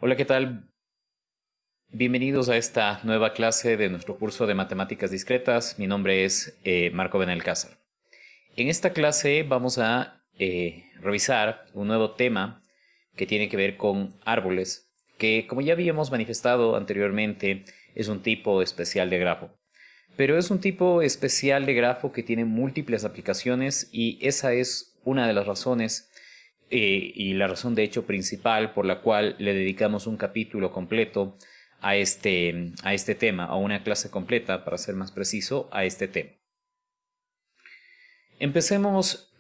Hola, ¿qué tal? Bienvenidos a esta nueva clase de nuestro curso de Matemáticas Discretas. Mi nombre es Marco Benalcázar. En esta clase vamos a revisar un nuevo tema que tiene que ver con árboles, que como ya habíamos manifestado anteriormente, es un tipo especial de grafo. Pero es un tipo especial de grafo que tiene múltiples aplicaciones y esa es una de las razones y la razón de hecho principal por la cual le dedicamos un capítulo completo a este tema, a una clase completa, para ser más preciso, a este tema. Empecemos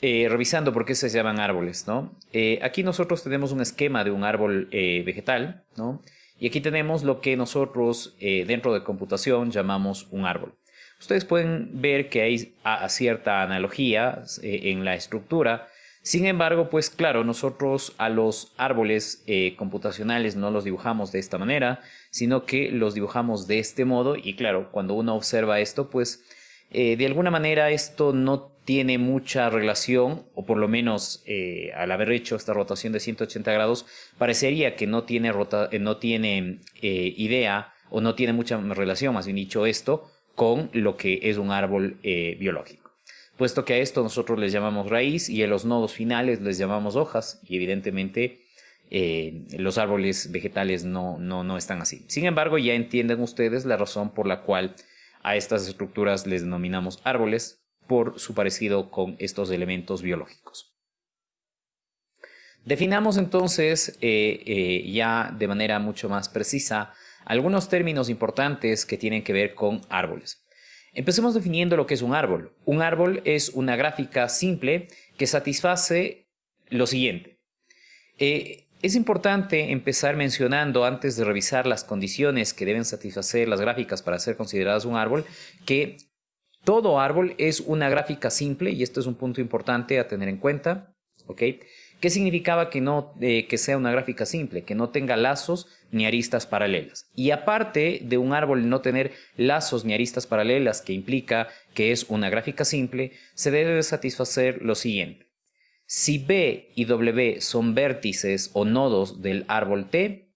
revisando por qué se llaman árboles, ¿no? Aquí nosotros tenemos un esquema de un árbol vegetal, ¿no? Y aquí tenemos lo que nosotros dentro de computación llamamos un árbol. Ustedes pueden ver que hay cierta analogía en la estructura. Sin embargo, pues claro, nosotros a los árboles computacionales no los dibujamos de esta manera, sino que los dibujamos de este modo. Y claro, cuando uno observa esto, pues de alguna manera esto no tiene mucha relación, o por lo menos al haber hecho esta rotación de 180 grados, parecería que no tiene idea o no tiene mucha relación, más bien dicho esto, con lo que es un árbol biológico. Puesto que a esto nosotros les llamamos raíz y a los nodos finales les llamamos hojas, y evidentemente los árboles vegetales no están así. Sin embargo, ya entienden ustedes la razón por la cual a estas estructuras les denominamos árboles, por su parecido con estos elementos biológicos. Definamos entonces ya de manera mucho más precisa algunos términos importantes que tienen que ver con árboles. Empecemos definiendo lo que es un árbol. Un árbol es una gráfica simple que satisface lo siguiente. Es importante empezar mencionando, antes de revisar las condiciones que deben satisfacer las gráficas para ser consideradas un árbol, que todo árbol es una gráfica simple, y esto es un punto importante a tener en cuenta, ¿ok? ¿Qué significaba que sea una gráfica simple? Que no tenga lazos ni aristas paralelas. Y aparte de un árbol no tener lazos ni aristas paralelas, que implica que es una gráfica simple, se debe satisfacer lo siguiente. Si B y W son vértices o nodos del árbol T,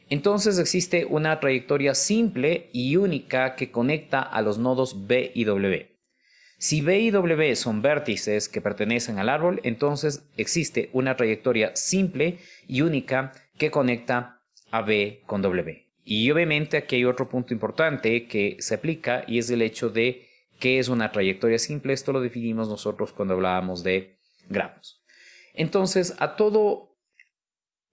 entonces existe una trayectoria simple y única que conecta a los nodos B y W. Si B y W son vértices que pertenecen al árbol, entonces existe una trayectoria simple y única que conecta a B con W. Y obviamente aquí hay otro punto importante que se aplica, y es el hecho de qué es una trayectoria simple. Esto lo definimos nosotros cuando hablábamos de grafos. Entonces, a todo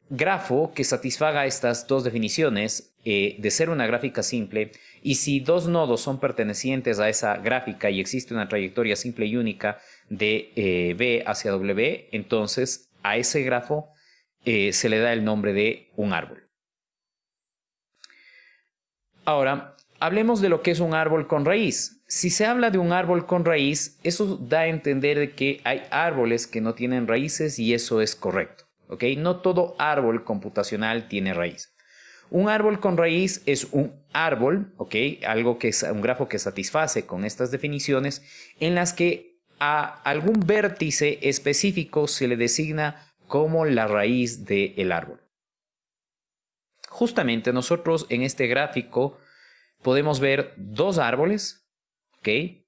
grafo que satisfaga estas dos definiciones de ser una gráfica simple, y si dos nodos son pertenecientes a esa gráfica y existe una trayectoria simple y única de B hacia W, entonces a ese grafo se le da el nombre de un árbol. Ahora, hablemos de lo que es un árbol con raíz. Si se habla de un árbol con raíz, eso da a entender que hay árboles que no tienen raíces, y eso es correcto. ¿Okay? No todo árbol computacional tiene raíz. Un árbol con raíz es un árbol, ¿okay? Algo que es un grafo que satisface con estas definiciones, en las que a algún vértice específico se le designa como la raíz del árbol. Justamente nosotros en este gráfico podemos ver dos árboles, ¿okay?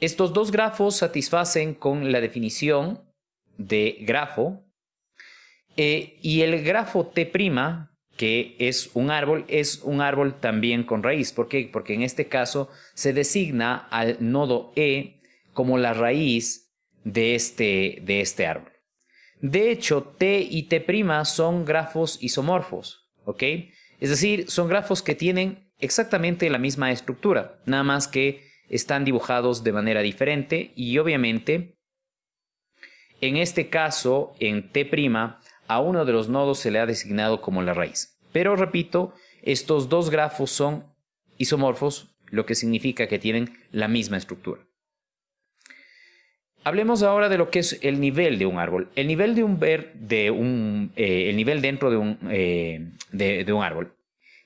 Estos dos grafos satisfacen con la definición de grafo. Y el grafo T', que es un árbol también con raíz. ¿Por qué? Porque en este caso se designa al nodo E como la raíz de este árbol. De hecho, T y T' son grafos isomorfos, ¿ok? Es decir, son grafos que tienen exactamente la misma estructura, nada más que están dibujados de manera diferente, y obviamente en este caso, en T', a uno de los nodos se le ha designado como la raíz. Pero repito, estos dos grafos son isomorfos, lo que significa que tienen la misma estructura. Hablemos ahora de lo que es el nivel de un árbol. El nivel el nivel dentro de un árbol.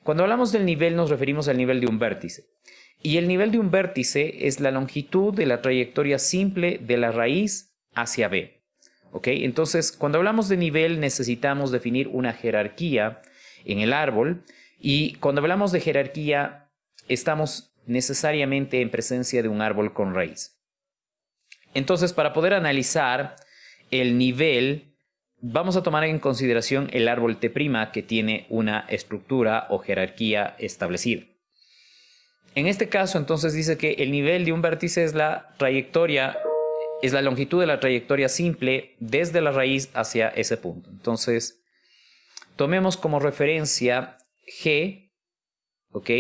Cuando hablamos del nivel nos referimos al nivel de un vértice. Y el nivel de un vértice es la longitud de la trayectoria simple de la raíz hacia B. ¿Ok? Entonces, cuando hablamos de nivel, necesitamos definir una jerarquía en el árbol. Y cuando hablamos de jerarquía, estamos necesariamente en presencia de un árbol con raíz. Entonces, para poder analizar el nivel, vamos a tomar en consideración el árbol T', que tiene una estructura o jerarquía establecida. En este caso, entonces, dice que el nivel de un vértice es la trayectoria, es la longitud de la trayectoria simple desde la raíz hacia ese punto. Entonces, tomemos como referencia G, ¿ok?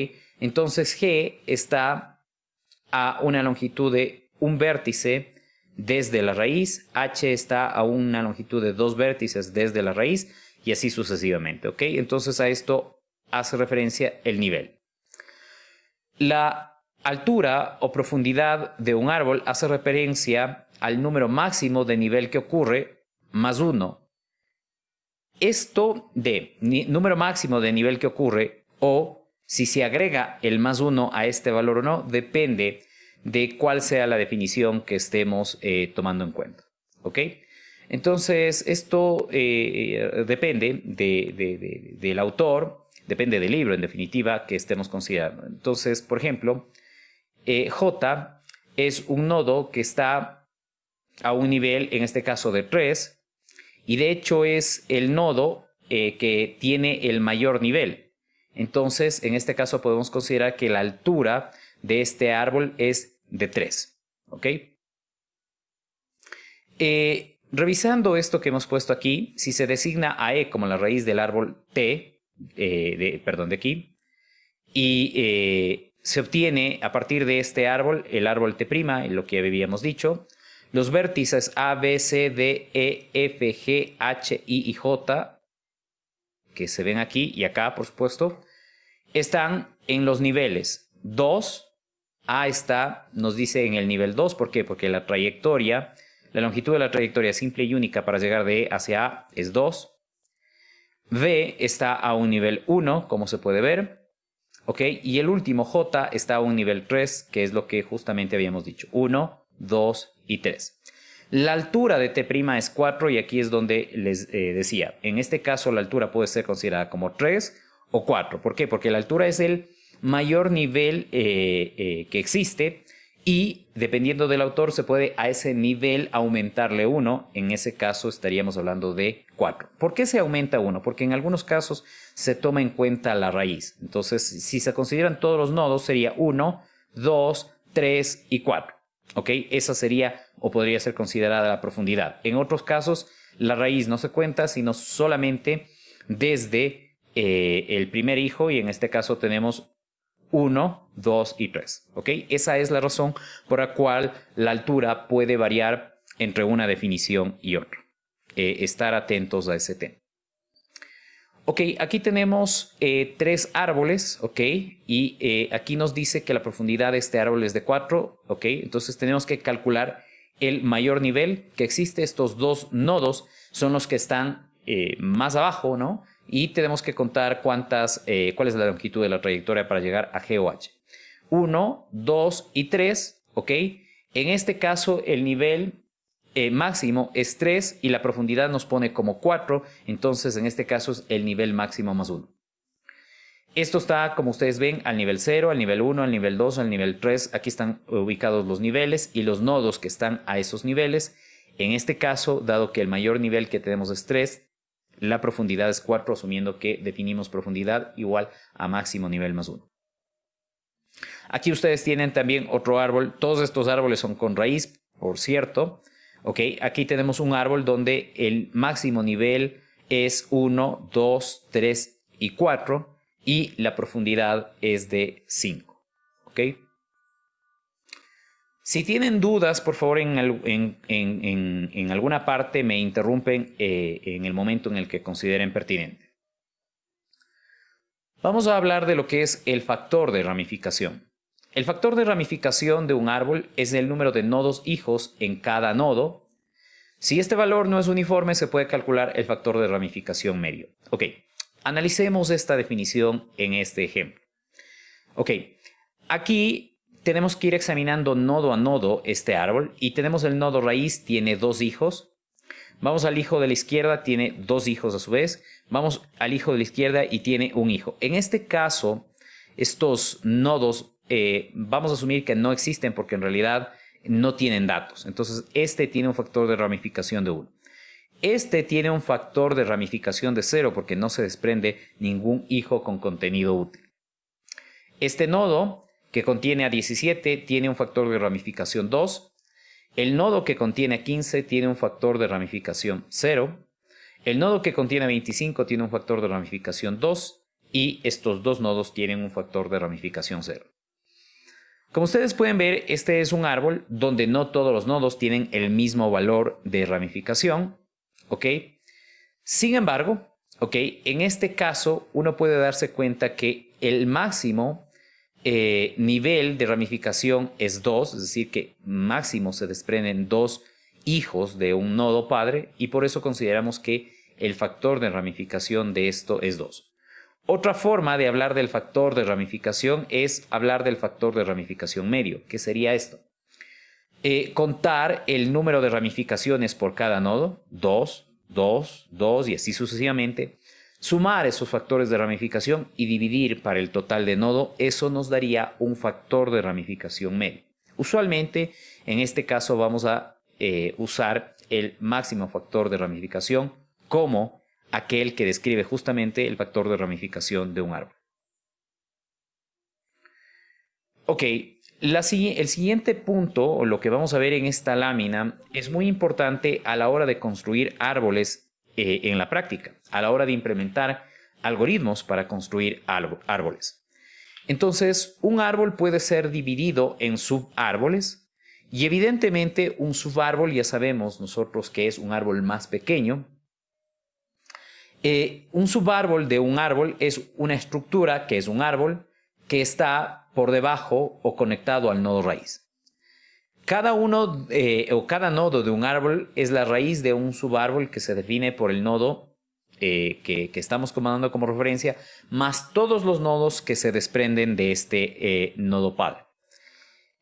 Entonces, G está a una longitud de un vértice desde la raíz, H está a una longitud de 2 vértices desde la raíz y así sucesivamente, ¿ok? Entonces, a esto hace referencia el nivel. La altura o profundidad de un árbol hace referencia al número máximo de nivel que ocurre más 1. Esto de número máximo de nivel que ocurre o si se agrega el más 1 a este valor o no, depende de cuál sea la definición que estemos tomando en cuenta. ¿Ok? Entonces, esto depende del autor. Depende del libro, en definitiva, que estemos considerando. Entonces, por ejemplo, J es un nodo que está a un nivel, en este caso, de 3, y de hecho es el nodo que tiene el mayor nivel. Entonces, en este caso podemos considerar que la altura de este árbol es de 3. ¿Ok? Revisando esto que hemos puesto aquí, si se designa a E como la raíz del árbol T, de aquí, y se obtiene a partir de este árbol, el árbol T', lo que habíamos dicho, los vértices A, B, C, D, E, F, G, H, I y J, que se ven aquí y acá, por supuesto, están en los niveles 2, A está, nos dice en el nivel 2, ¿por qué? Porque la trayectoria, la longitud de la trayectoria simple y única para llegar de E hacia A es 2, B está a un nivel 1, como se puede ver, ¿ok? Y el último J está a un nivel 3, que es lo que justamente habíamos dicho, 1, 2 y 3. La altura de T' es 4 y aquí es donde les decía, en este caso la altura puede ser considerada como 3 o 4. ¿Por qué? Porque la altura es el mayor nivel que existe y dependiendo del autor se puede a ese nivel aumentarle 1. En ese caso estaríamos hablando de 4. ¿Por qué se aumenta 1? Porque en algunos casos se toma en cuenta la raíz. Entonces, si se consideran todos los nodos sería 1, 2, 3 y 4. ¿Ok? Esa sería o podría ser considerada la profundidad. En otros casos la raíz no se cuenta sino solamente desde el primer hijo y en este caso tenemos 1, 2 y 3. ¿Ok? Esa es la razón por la cual la altura puede variar entre una definición y otra. Estar atentos a ese tema. Ok, aquí tenemos 3 árboles, ok, y aquí nos dice que la profundidad de este árbol es de 4, ok, entonces tenemos que calcular el mayor nivel que existe. Estos 2 nodos son los que están más abajo, ¿no? Y tenemos que contar cuál es la longitud de la trayectoria para llegar a G o H. 1, 2 y 3, ¿ok? En este caso el nivel máximo es 3 y la profundidad nos pone como 4, entonces en este caso es el nivel máximo más 1. Esto está, como ustedes ven, al nivel 0, al nivel 1, al nivel 2, al nivel 3. Aquí están ubicados los niveles y los nodos que están a esos niveles. En este caso, dado que el mayor nivel que tenemos es 3, la profundidad es 4, asumiendo que definimos profundidad igual a máximo nivel más 1. Aquí ustedes tienen también otro árbol. Todos estos árboles son con raíz, por cierto. Ok, aquí tenemos un árbol donde el máximo nivel es 1, 2, 3 y 4 y la profundidad es de 5. Ok. Si tienen dudas, por favor, en alguna parte me interrumpen en el momento en el que consideren pertinente. Vamos a hablar de lo que es el factor de ramificación. El factor de ramificación de un árbol es el número de nodos hijos en cada nodo. Si este valor no es uniforme, se puede calcular el factor de ramificación medio. Ok, analicemos esta definición en este ejemplo. Ok, aquí tenemos que ir examinando nodo a nodo este árbol y tenemos el nodo raíz, tiene 2 hijos. Vamos al hijo de la izquierda, tiene 2 hijos a su vez. Vamos al hijo de la izquierda y tiene un hijo. En este caso, estos nodos vamos a asumir que no existen porque en realidad no tienen datos. Entonces, este tiene un factor de ramificación de 1. Este tiene un factor de ramificación de 0 porque no se desprende ningún hijo con contenido útil. Este nodo que contiene a 17 tiene un factor de ramificación 2. El nodo que contiene a 15 tiene un factor de ramificación 0. El nodo que contiene a 25 tiene un factor de ramificación 2. Y estos 2 nodos tienen un factor de ramificación 0. Como ustedes pueden ver, este es un árbol donde no todos los nodos tienen el mismo valor de ramificación. ¿Ok? Sin embargo, ¿ok? En este caso, uno puede darse cuenta que el máximo nivel de ramificación es 2, es decir, que máximo se desprenden 2 hijos de un nodo padre y por eso consideramos que el factor de ramificación de esto es 2. Otra forma de hablar del factor de ramificación es hablar del factor de ramificación medio. ¿Qué sería esto? Contar el número de ramificaciones por cada nodo, 2, 2, 2 y así sucesivamente. Sumar esos factores de ramificación y dividir para el total de nodo, eso nos daría un factor de ramificación medio. Usualmente, en este caso vamos a usar el máximo factor de ramificación como aquel que describe justamente el factor de ramificación de un árbol. Ok, el siguiente punto, o lo que vamos a ver en esta lámina, es muy importante a la hora de construir árboles en la práctica, a la hora de implementar algoritmos para construir árboles. Entonces, un árbol puede ser dividido en subárboles y evidentemente un subárbol ya sabemos nosotros que es un árbol más pequeño. Un subárbol de un árbol es una estructura que es un árbol que está por debajo o conectado al nodo raíz. Cada nodo de un árbol es la raíz de un subárbol que se define por el nodo que estamos tomando como referencia, más todos los nodos que se desprenden de este nodo padre.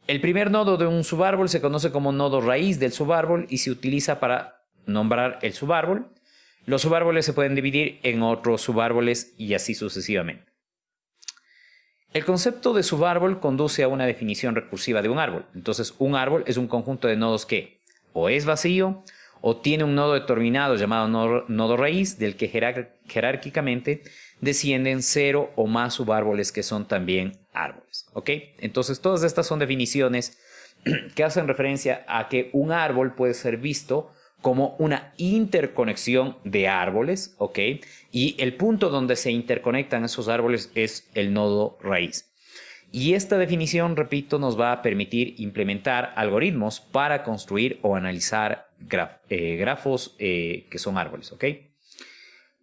El primer nodo de un subárbol se conoce como nodo raíz del subárbol y se utiliza para nombrar el subárbol. Los subárboles se pueden dividir en otros subárboles y así sucesivamente. El concepto de subárbol conduce a una definición recursiva de un árbol. Entonces, un árbol es un conjunto de nodos que o es vacío o tiene un nodo determinado llamado nodo raíz del que jerárquicamente descienden 0 o más subárboles que son también árboles. ¿Ok? Entonces, todas estas son definiciones que hacen referencia a que un árbol puede ser visto como una interconexión de árboles, ¿ok? Y el punto donde se interconectan esos árboles es el nodo raíz. Y esta definición, repito, nos va a permitir implementar algoritmos para construir o analizar grafos que son árboles, ¿ok?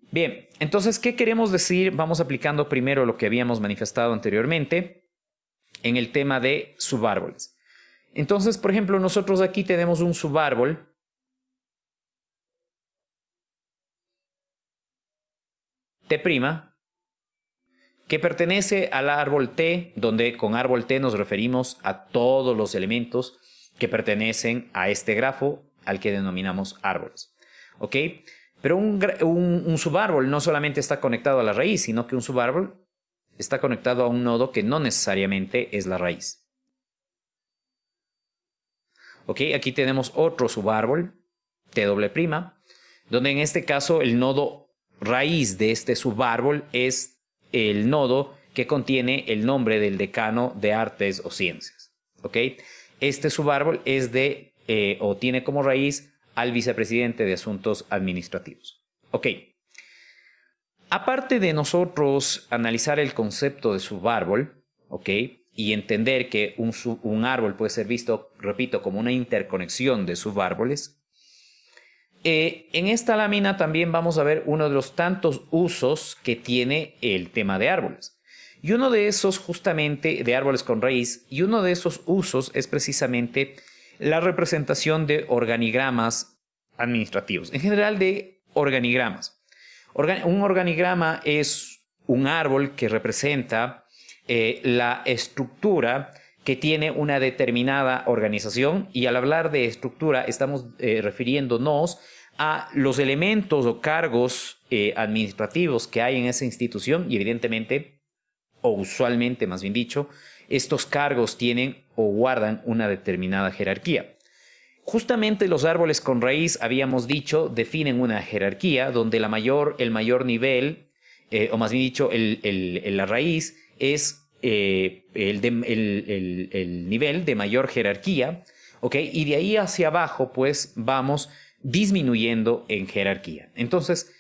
Bien, entonces, ¿qué queremos decir? Vamos aplicando primero lo que habíamos manifestado anteriormente en el tema de subárboles. Entonces, por ejemplo, nosotros aquí tenemos un subárbol T', que pertenece al árbol T, donde con árbol T nos referimos a todos los elementos que pertenecen a este grafo al que denominamos árboles. ¿Ok? Pero un subárbol no solamente está conectado a la raíz, sino que un subárbol está conectado a un nodo que no necesariamente es la raíz. ¿Ok? Aquí tenemos otro subárbol, T', donde en este caso el nodo raíz de este subárbol es el nodo que contiene el nombre del decano de artes o ciencias. ¿Ok? Este subárbol es o tiene como raíz al vicepresidente de asuntos administrativos. ¿Ok? Aparte de nosotros analizar el concepto de subárbol, ¿ok? Y entender que un árbol puede ser visto, repito, como una interconexión de subárboles, en esta lámina también vamos a ver uno de los tantos usos que tiene el tema de árboles. Y uno de esos justamente de árboles con raíz, y uno de esos usos es precisamente la representación de organigramas administrativos, en general de organigramas. Un organigrama es un árbol que representa la estructura que tiene una determinada organización y al hablar de estructura estamos refiriéndonos a los elementos o cargos administrativos que hay en esa institución y evidentemente, o usualmente más bien dicho, estos cargos tienen o guardan una determinada jerarquía. Justamente los árboles con raíz, habíamos dicho, definen una jerarquía donde el mayor nivel, o más bien dicho, la raíz es el nivel de mayor jerarquía, ¿ok? Y de ahí hacia abajo, pues vamos disminuyendo en jerarquía. Entonces,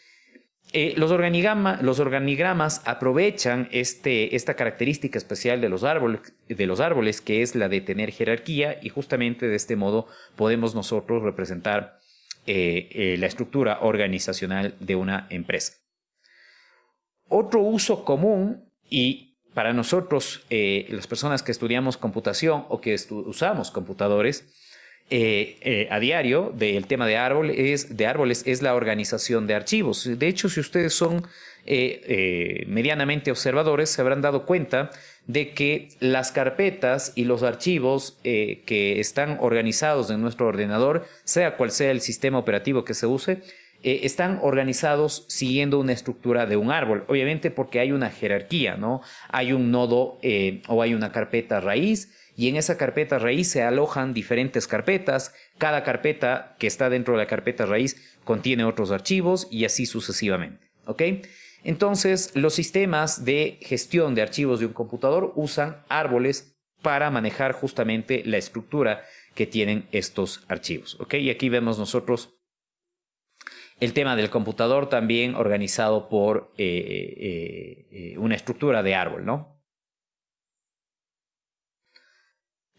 los organigramas aprovechan esta característica especial de los árboles, que es la de tener jerarquía, y justamente de este modo podemos nosotros representar la estructura organizacional de una empresa. Otro uso común, y para nosotros, las personas que estudiamos computación o que usamos computadores, a diario del tema de árboles es la organización de archivos. De hecho, si ustedes son medianamente observadores, se habrán dado cuenta de que las carpetas y los archivos que están organizados en nuestro ordenador, sea cual sea el sistema operativo que se use, están organizados siguiendo una estructura de un árbol, obviamente porque hay una jerarquía, ¿no? Hay un nodo o hay una carpeta raíz, y en esa carpeta raíz se alojan diferentes carpetas. Cada carpeta que está dentro de la carpeta raíz contiene otros archivos y así sucesivamente, ¿ok? Entonces, los sistemas de gestión de archivos de un computador usan árboles para manejar justamente la estructura que tienen estos archivos, ¿ok? Y aquí vemos nosotros el tema del computador también organizado por una estructura de árbol, ¿no?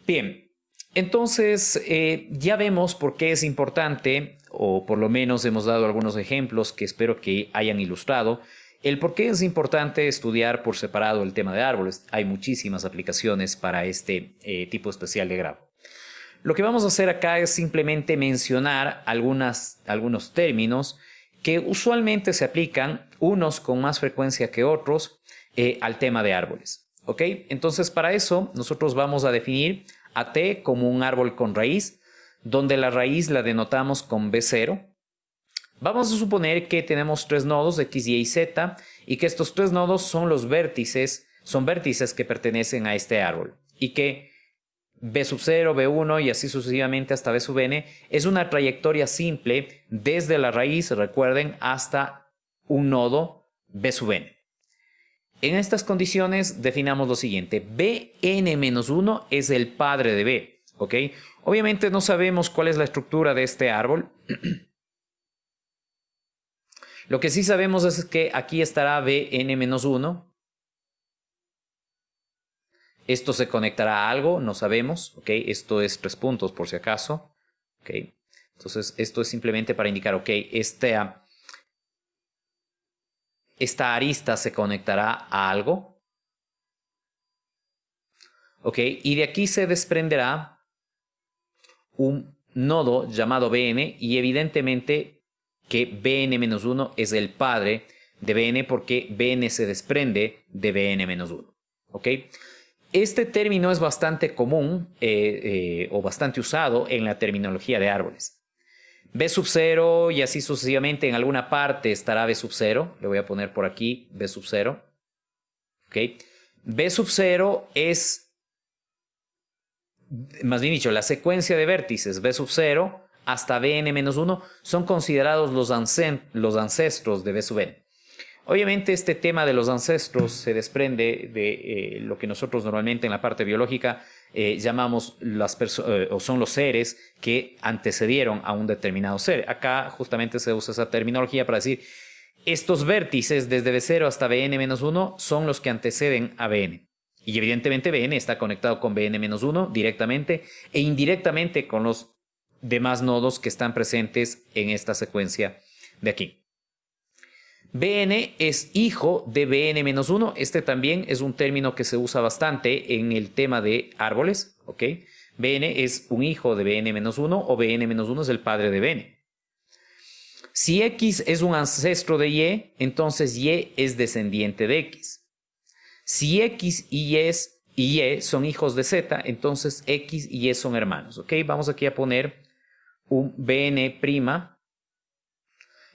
Bien, entonces ya vemos por qué es importante, o por lo menos hemos dado algunos ejemplos que espero que hayan ilustrado, el por qué es importante estudiar por separado el tema de árboles. Hay muchísimas aplicaciones para este tipo especial de grado. Lo que vamos a hacer acá es simplemente mencionar algunos términos que usualmente se aplican, unos con más frecuencia que otros, al tema de árboles. ¿Ok? Entonces, para eso nosotros vamos a definir a T como un árbol con raíz, donde la raíz la denotamos con B0. Vamos a suponer que tenemos tres nodos, X, Y y Z, y que estos tres nodos son vértices que pertenecen a este árbol, y que B sub 0, B1 y así sucesivamente hasta B sub n es una trayectoria simple desde la raíz, recuerden, hasta un nodo B sub n. En estas condiciones definamos lo siguiente: Bn-1 es el padre de B, ¿ok? Obviamente no sabemos cuál es la estructura de este árbol. Lo que sí sabemos es que aquí estará Bn-1. Esto se conectará a algo, no sabemos, ¿ok? Esto es 3 puntos por si acaso, ¿ok? Entonces esto es simplemente para indicar, ¿ok? Esta arista se conectará a algo, ¿ok? Y de aquí se desprenderá un nodo llamado Bn, y evidentemente que Bn-1 es el padre de Bn porque Bn se desprende de Bn-1, ¿ok? Este término es bastante común o bastante usado en la terminología de árboles. B sub 0 y así sucesivamente, en alguna parte estará B sub 0. Le voy a poner por aquí B sub 0. ¿Okay? B sub 0 es, más bien dicho, la secuencia de vértices B sub 0 hasta Bn-1 son considerados los ancestros de B sub n. Obviamente este tema de los ancestros se desprende de lo que nosotros normalmente en la parte biológica llamamos o son los seres que antecedieron a un determinado ser. Acá justamente se usa esa terminología para decir estos vértices desde B0 hasta Bn-1 son los que anteceden a Bn. Y evidentemente Bn está conectado con Bn-1 directamente e indirectamente con los demás nodos que están presentes en esta secuencia de aquí. Bn es hijo de Bn-1. Este también es un término que se usa bastante en el tema de árboles, ¿ok? Bn es un hijo de Bn-1 o Bn-1 es el padre de Bn. Si X es un ancestro de Y, entonces Y es descendiente de X. Si X y Y son hijos de Z, entonces X y Y son hermanos, ¿ok? Vamos aquí a poner un Bn'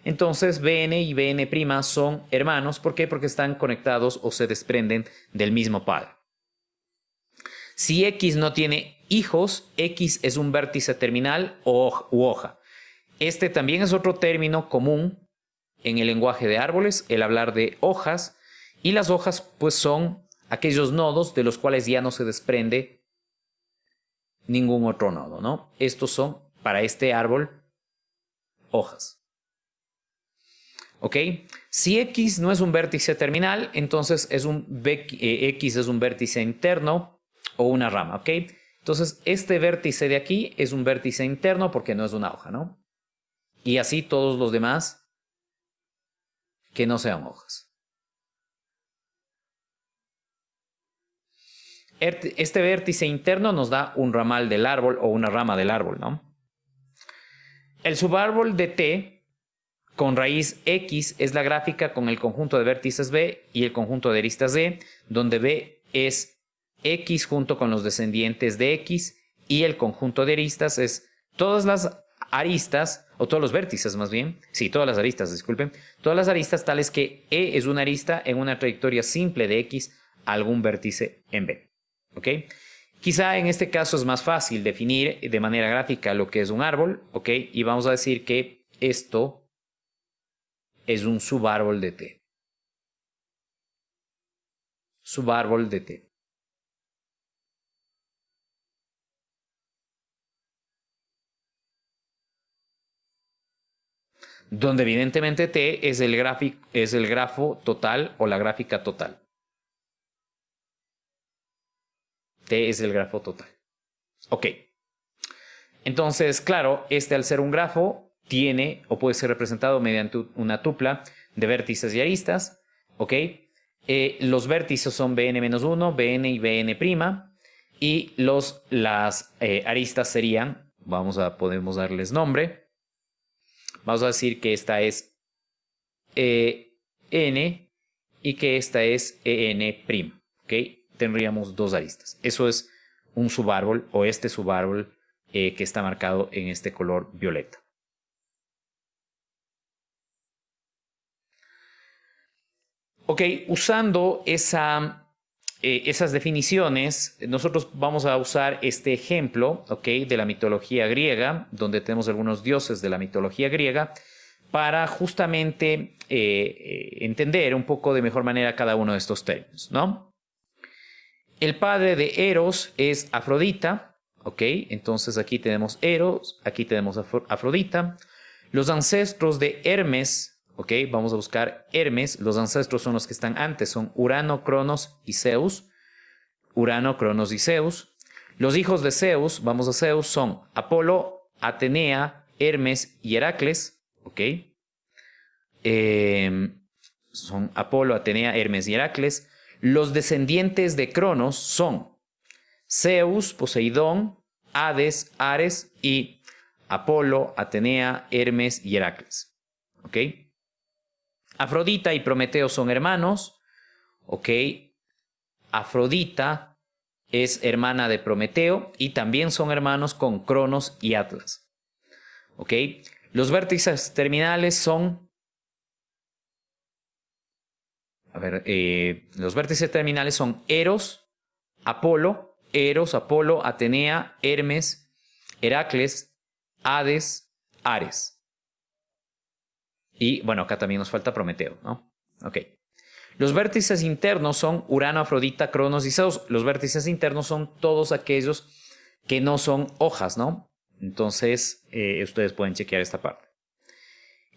Entonces Bn y Bn' son hermanos. ¿Por qué? Porque están conectados o se desprenden del mismo padre. Si X no tiene hijos, X es un vértice terminal u hoja. Este también es otro término común en el lenguaje de árboles, el hablar de hojas. Y las hojas pues son aquellos nodos de los cuales ya no se desprende ningún otro nodo, ¿no? Estos son, para este árbol, hojas. ¿Ok? Si X no es un vértice terminal, entonces X es un vértice interno o una rama, ¿ok? Entonces, este vértice de aquí es un vértice interno porque no es una hoja, ¿no? Y así todos los demás que no sean hojas. Este vértice interno nos da un ramal del árbol o una rama del árbol, ¿no? El subárbol de T con raíz X es la gráfica con el conjunto de vértices B y el conjunto de aristas D, donde B es X junto con los descendientes de X y el conjunto de aristas es todas las aristas, o todos los vértices más bien, sí, todas las aristas, disculpen, todas las aristas tales que E es una arista en una trayectoria simple de X a algún vértice en B. ¿Ok? Quizá en este caso es más fácil definir de manera gráfica lo que es un árbol, ¿ok? Y vamos a decir que esto es un subárbol de T. Subárbol de T. Donde evidentemente T es el grafo total o la gráfica total. T es el grafo total. Ok. Entonces, claro, este al ser un grafo tiene o puede ser representado mediante una tupla de vértices y aristas. Ok. Los vértices son Bn-1, Bn y Bn'. Y las aristas serían, podemos darles nombre. Vamos a decir que esta es N y que esta es En'. ¿Ok? Tendríamos dos aristas. Eso es un subárbol o este subárbol que está marcado en este color violeta. Ok, usando esas definiciones, nosotros vamos a usar este ejemplo, ¿ok?, de la mitología griega, donde tenemos algunos dioses de la mitología griega, para justamente entender un poco de mejor manera cada uno de estos términos, ¿no? El padre de Eros es Afrodita, ¿ok? Entonces aquí tenemos Eros, aquí tenemos Afrodita. Los ancestros de Hermes, ¿ok? Vamos a buscar Hermes. Los ancestros son los que están antes, son Urano, Cronos y Zeus. Urano, Cronos y Zeus. Los hijos de Zeus, vamos a Zeus, son Apolo, Atenea, Hermes y Heracles, ¿ok? Son Apolo, Atenea, Hermes y Heracles. Los descendientes de Cronos son Zeus, Poseidón, Hades, Ares y Apolo, Atenea, Hermes y Heracles. ¿Ok? Afrodita y Prometeo son hermanos. ¿Ok? Afrodita es hermana de Prometeo y también son hermanos con Cronos y Atlas. ¿Ok? Los vértices terminales son... los vértices terminales son Eros, Apolo, Atenea, Hermes, Heracles, Hades, Ares. Y bueno, acá también nos falta Prometeo, ¿no? Ok. Los vértices internos son Urano, Afrodita, Cronos y Zeus. Los vértices internos son todos aquellos que no son hojas, ¿no? Entonces, ustedes pueden chequear esta parte.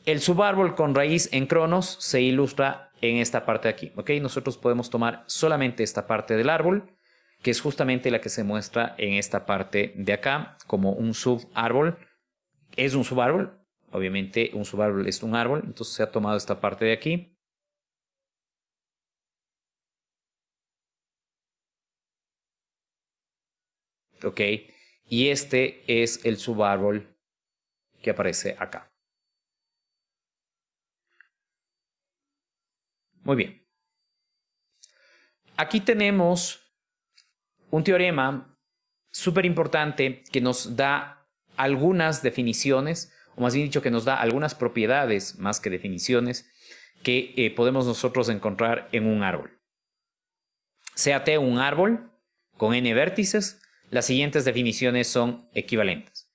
El subárbol con raíz en Cronos se ilustra en esta parte de aquí, ¿ok? Nosotros podemos tomar solamente esta parte del árbol, que es justamente la que se muestra en esta parte de acá, como un subárbol. Es un subárbol, obviamente un subárbol es un árbol, entonces se ha tomado esta parte de aquí. ¿Ok? Y este es el subárbol que aparece acá. Muy bien. Aquí tenemos un teorema súper importante que nos da algunas definiciones o más bien dicho, que nos da algunas propiedades más que definiciones que podemos nosotros encontrar en un árbol. Sea T un árbol con n vértices, las siguientes definiciones son equivalentes.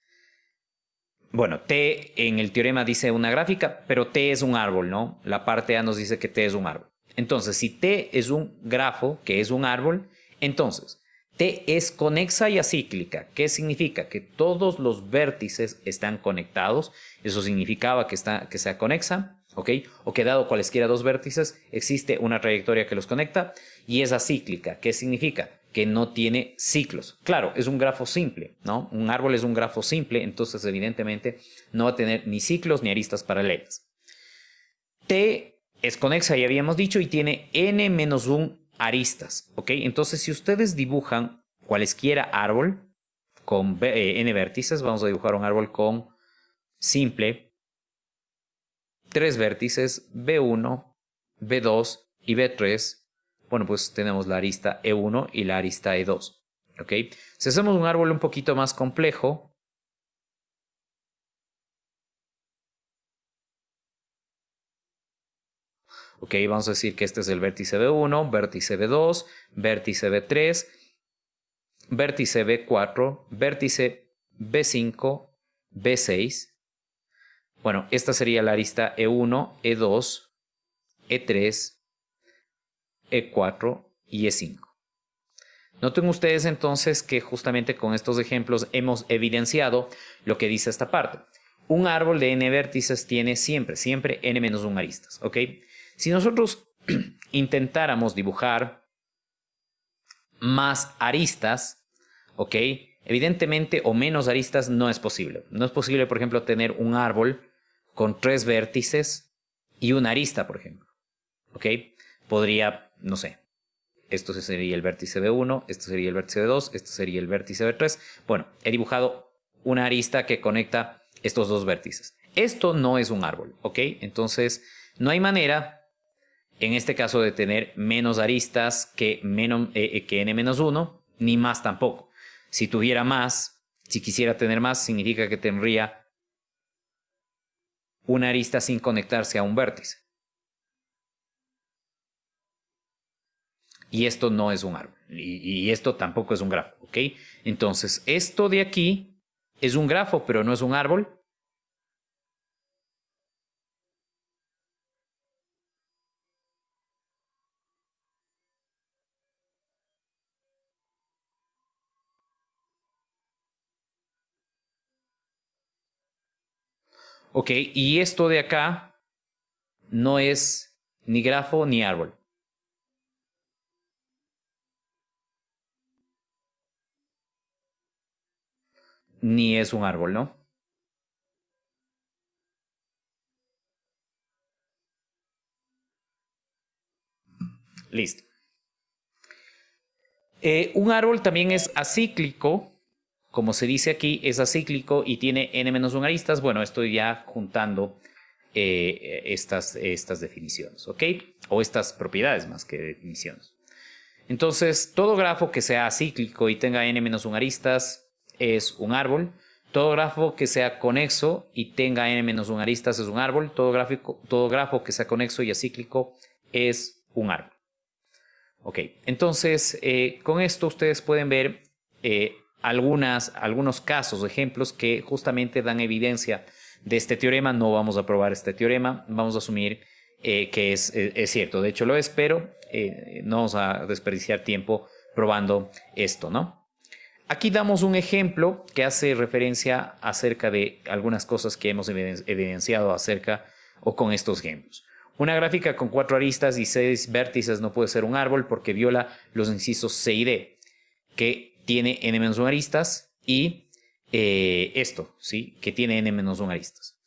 Bueno, T en el teorema dice una gráfica, pero T es un árbol, ¿no? La parte A nos dice que T es un árbol. Entonces, si T es un grafo, que es un árbol, entonces T es conexa y acíclica. ¿Qué significa? Que todos los vértices están conectados. Eso significaba que sea conexa, ¿ok? O que dado cualesquiera dos vértices, existe una trayectoria que los conecta. Y es acíclica. ¿Qué significa? Que no tiene ciclos. Claro, es un grafo simple, ¿no? Un árbol es un grafo simple, entonces evidentemente no va a tener ni ciclos ni aristas paralelas. T es conexa, ya habíamos dicho, y tiene n-1 aristas, ¿ok? Entonces, si ustedes dibujan cualesquiera árbol con n vértices, vamos a dibujar un árbol con simple 3 vértices, B1, B2 y B3. Bueno, pues tenemos la arista E1 y la arista E2, ¿ok? Si hacemos un árbol un poquito más complejo, ok, vamos a decir que este es el vértice B1, vértice B2, vértice B3, vértice B4, vértice B5, B6. Bueno, esta sería la arista E1, E2, E3, E4 y E5. Noten ustedes entonces que justamente con estos ejemplos hemos evidenciado lo que dice esta parte. Un árbol de n vértices tiene siempre n-1 aristas, ¿ok? Si nosotros intentáramos dibujar más aristas, ¿ok? Evidentemente, o menos aristas no es posible. No es posible, por ejemplo, tener un árbol con 3 vértices y una arista, por ejemplo, ¿ok? Podría, no sé, esto sería el vértice B1, esto sería el vértice B2, esto sería el vértice B3. Bueno, he dibujado una arista que conecta estos dos vértices. Esto no es un árbol, ¿ok? Entonces, no hay manera, en este caso, de tener menos aristas que n-1, ni más tampoco. Si tuviera más, si quisiera tener más, significa que tendría una arista sin conectarse a un vértice. Y esto no es un árbol. Y esto tampoco es un grafo, ¿ok? Entonces, esto de aquí es un grafo, pero no es un árbol. Ok, y esto de acá no es ni grafo ni árbol. Ni es un árbol, ¿no? Listo. Un árbol también es acíclico, como se dice aquí, es acíclico y tiene n-1 aristas. Bueno, estoy ya juntando estas definiciones, ¿ok? O estas propiedades más que definiciones. Entonces, todo grafo que sea acíclico y tenga n-1 aristas es un árbol. Todo grafo que sea conexo y tenga n-1 aristas es un árbol. Todo grafo que sea conexo y acíclico es un árbol. Ok, entonces con esto ustedes pueden ver algunos casos, ejemplos que justamente dan evidencia de este teorema. No vamos a probar este teorema, vamos a asumir que es cierto. De hecho lo es, pero no vamos a desperdiciar tiempo probando esto, ¿no? Aquí damos un ejemplo que hace referencia acerca de algunas cosas que hemos evidenciado acerca o con estos ejemplos. Una gráfica con 4 aristas y 6 vértices no puede ser un árbol porque viola los incisos C y D, que tiene n-1 aristas, y esto, ¿sí? Que tiene n-1 aristas.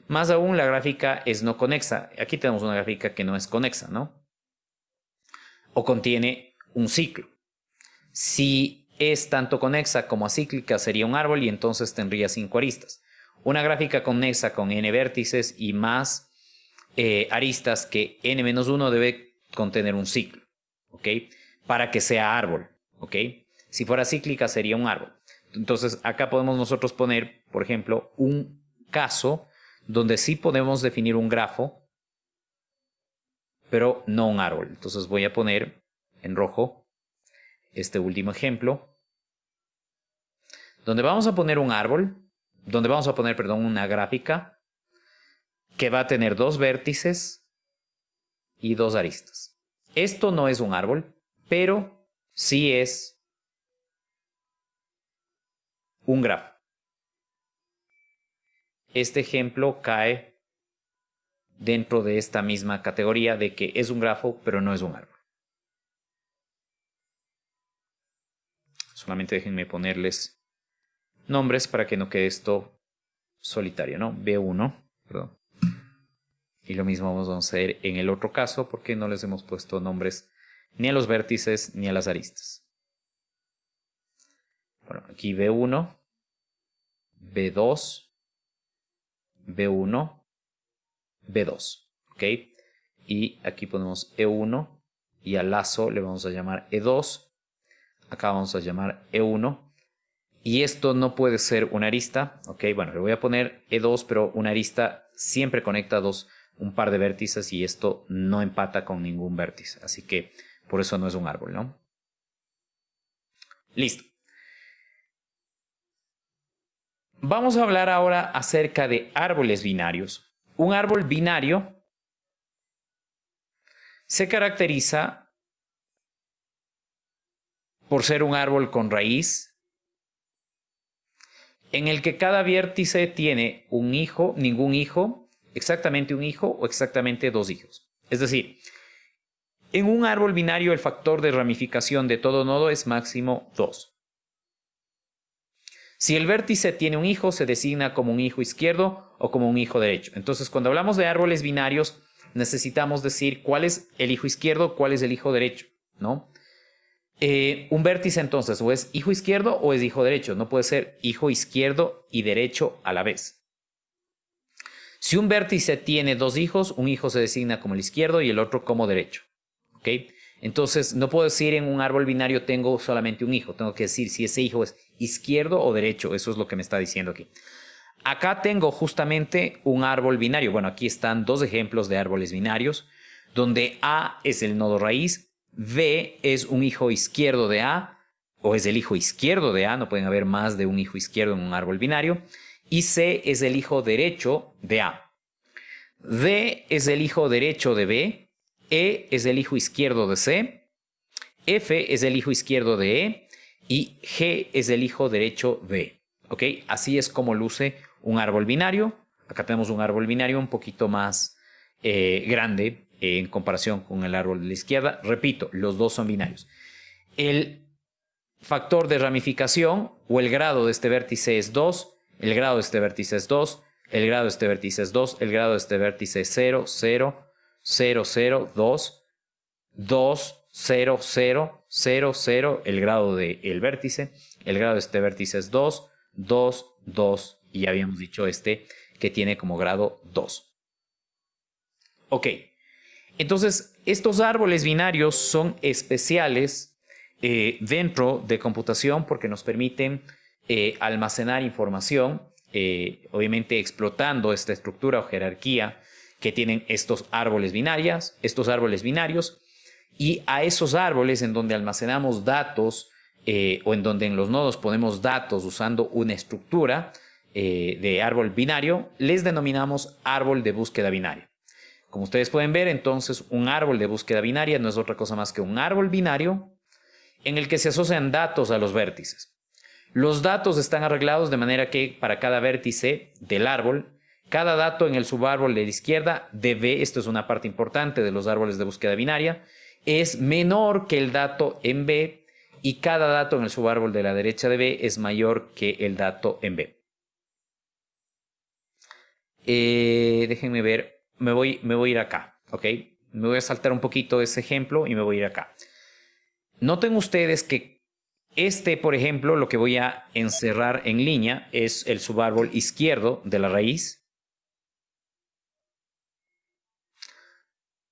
Más aún, la gráfica es no conexa. Aquí tenemos una gráfica que no es conexa, ¿no? O contiene un ciclo. Si es tanto conexa como acíclica, sería un árbol y entonces tendría 5 aristas. Una gráfica conexa con n vértices y más aristas que n-1 debe contener un ciclo, ¿ok? Para que sea árbol, ¿ok? Si fuera cíclica sería un árbol. Entonces acá podemos nosotros poner, por ejemplo, un caso donde sí podemos definir un grafo, pero no un árbol. Entonces voy a poner en rojo este último ejemplo, donde vamos a poner un árbol, donde vamos a poner, perdón, una gráfica que va a tener 2 vértices y 2 aristas. Esto no es un árbol, pero sí es un grafo. Este ejemplo cae dentro de esta misma categoría de que es un grafo, pero no es un árbol. Solamente déjenme ponerles nombres para que no quede esto solitario, ¿no? B1, perdón. Y lo mismo vamos a hacer en el otro caso porque no les hemos puesto nombres ni a los vértices ni a las aristas. Bueno, aquí B1, B2, B1, B2, ¿ok? Y aquí ponemos E1 y al lazo le vamos a llamar E2. Acá vamos a llamar E1. Y esto no puede ser una arista, ¿ok? Bueno, le voy a poner E2, pero una arista siempre conecta un par de vértices y esto no empata con ningún vértice. Así que por eso no es un árbol, ¿no? Listo. Vamos a hablar ahora acerca de árboles binarios. Un árbol binario se caracteriza por ser un árbol con raíz, en el que cada vértice tiene un hijo, ningún hijo, exactamente un hijo o exactamente 2 hijos. Es decir, en un árbol binario el factor de ramificación de todo nodo es máximo 2. Si el vértice tiene un hijo, se designa como un hijo izquierdo o como un hijo derecho. Entonces, cuando hablamos de árboles binarios, necesitamos decir cuál es el hijo izquierdo, cuál es el hijo derecho, ¿no? Un vértice entonces o es hijo izquierdo o es hijo derecho. No puede ser hijo izquierdo y derecho a la vez. Si un vértice tiene 2 hijos, un hijo se designa como el izquierdo y el otro como derecho. ¿Ok? Entonces no puedo decir en un árbol binario tengo solamente un hijo. Tengo que decir si ese hijo es izquierdo o derecho. Eso es lo que me está diciendo aquí. Acá tengo justamente un árbol binario. Bueno, aquí están 2 ejemplos de árboles binarios, donde A es el nodo raíz, B es un hijo izquierdo de A, o es el hijo izquierdo de A, no pueden haber más de un hijo izquierdo en un árbol binario, y C es el hijo derecho de A. D es el hijo derecho de B, E es el hijo izquierdo de C, F es el hijo izquierdo de E, y G es el hijo derecho de. ¿Ok? Así es como luce un árbol binario. Acá tenemos un árbol binario un poquito más grande en comparación con el árbol de la izquierda. Repito, los dos son binarios. El factor de ramificación o el grado de este vértice es 2, el grado de este vértice es 2, el grado de este vértice es 2, el grado de este vértice es 0, 0, 0, 0, 2, 2, 0, 0, 0, 0, el grado del vértice, el grado de este vértice es 2, 2, 2, y ya habíamos dicho este que tiene como grado 2. Ok, entonces estos árboles binarios son especiales dentro de computación porque nos permiten almacenar información, obviamente explotando esta estructura o jerarquía que tienen estos árboles binarios, y a esos árboles en donde almacenamos datos o en donde en los nodos ponemos datos usando una estructura de árbol binario, les denominamos árbol de búsqueda binaria. Como ustedes pueden ver, entonces un árbol de búsqueda binaria no es otra cosa más que un árbol binario en el que se asocian datos a los vértices. Los datos están arreglados de manera que para cada vértice del árbol, cada dato en el subárbol de la izquierda de B, esto es una parte importante de los árboles de búsqueda binaria, es menor que el dato en B, y cada dato en el subárbol de la derecha de B es mayor que el dato en B. Déjenme ver, me voy a ir acá, ¿ok? Me voy a saltar un poquito ese ejemplo y me voy a ir acá. Noten ustedes que por ejemplo, lo que voy a encerrar en línea es el subárbol izquierdo de la raíz.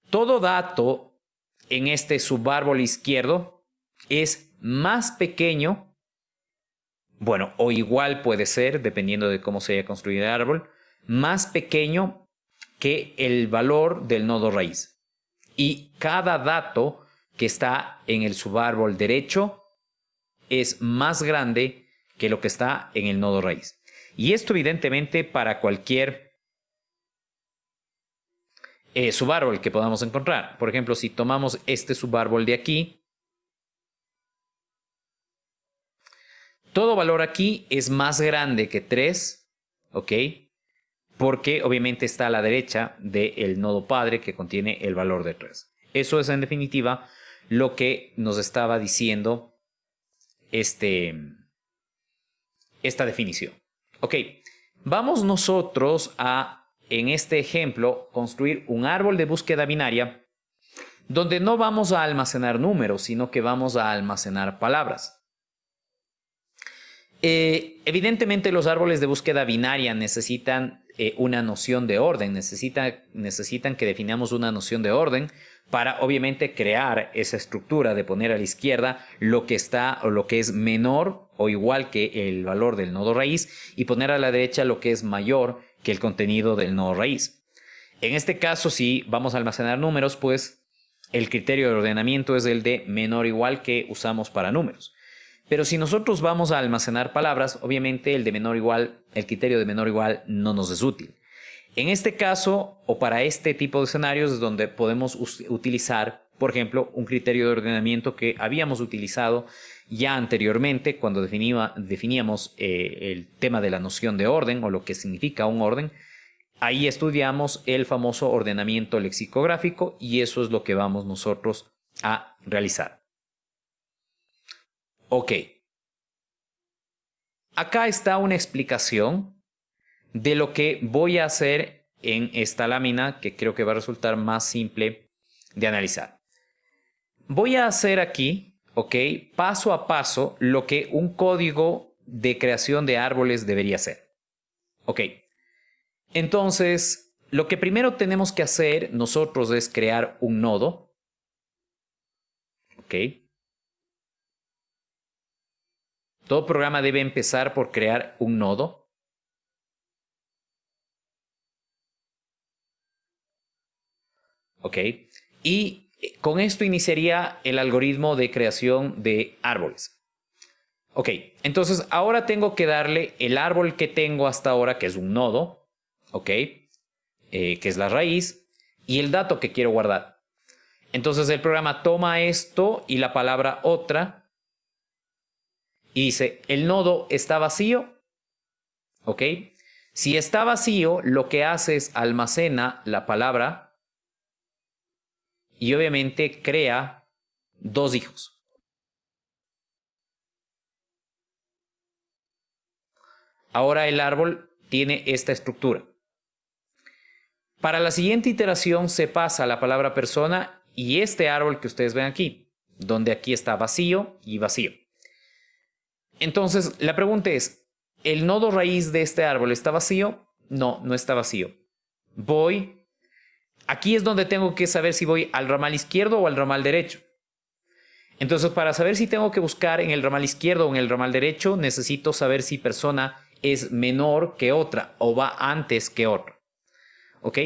Todo dato en este subárbol izquierdo es más pequeño, bueno, o igual puede ser, dependiendo de cómo se haya construido el árbol, más pequeño que el valor del nodo raíz. Y cada dato que está en el subárbol derecho es más grande que lo que está en el nodo raíz. Y esto evidentemente para cualquier subárbol que podamos encontrar. Por ejemplo, si tomamos este subárbol de aquí, todo valor aquí es más grande que 3, ¿ok? Porque obviamente está a la derecha del nodo padre que contiene el valor de 3. Eso es en definitiva lo que nos estaba diciendo esta definición. Ok, vamos nosotros a, en este ejemplo, construir un árbol de búsqueda binaria donde no vamos a almacenar números, sino que vamos a almacenar palabras. Evidentemente los árboles de búsqueda binaria necesitan una noción de orden, necesitan que definamos una noción de orden para obviamente crear esa estructura de poner a la izquierda lo que está o lo que es menor o igual que el valor del nodo raíz y poner a la derecha lo que es mayor que el contenido del nodo raíz. En este caso, si vamos a almacenar números, pues el criterio de ordenamiento es el de menor o igual que usamos para números. Pero si nosotros vamos a almacenar palabras, obviamente el criterio de menor o igual no nos es útil. En este caso, o para este tipo de escenarios, es donde podemos utilizar, por ejemplo, un criterio de ordenamiento que habíamos utilizado ya anteriormente cuando definíamos el tema de la noción de orden o lo que significa un orden. Ahí estudiamos el famoso ordenamiento lexicográfico y eso es lo que vamos nosotros a realizar. Ok. Acá está una explicación de lo que voy a hacer en esta lámina que creo que va a resultar más simple de analizar. Voy a hacer aquí, ok, paso a paso lo que un código de creación de árboles debería ser. Ok. Entonces, lo que primero tenemos que hacer nosotros es crear un nodo. Ok. Todo programa debe empezar por crear un nodo. Ok. Y con esto iniciaría el algoritmo de creación de árboles. Ok. Entonces ahora tengo que darle el árbol que tengo hasta ahora, que es un nodo. Ok. Que es la raíz. Y el dato que quiero guardar. Entonces el programa toma esto y la palabra otra. Y dice, el nodo está vacío, ¿ok? Si está vacío, lo que hace es almacena la palabra y obviamente crea dos hijos. Ahora el árbol tiene esta estructura. Para la siguiente iteración se pasa la palabra persona y este árbol que ustedes ven aquí, donde aquí está vacío y vacío. Entonces, la pregunta es, ¿el nodo raíz de este árbol está vacío? No, no está vacío. Aquí es donde tengo que saber si voy al ramal izquierdo o al ramal derecho. Entonces, para saber si tengo que buscar en el ramal izquierdo o en el ramal derecho, necesito saber si persona es menor que otra o va antes que otra. ¿Ok?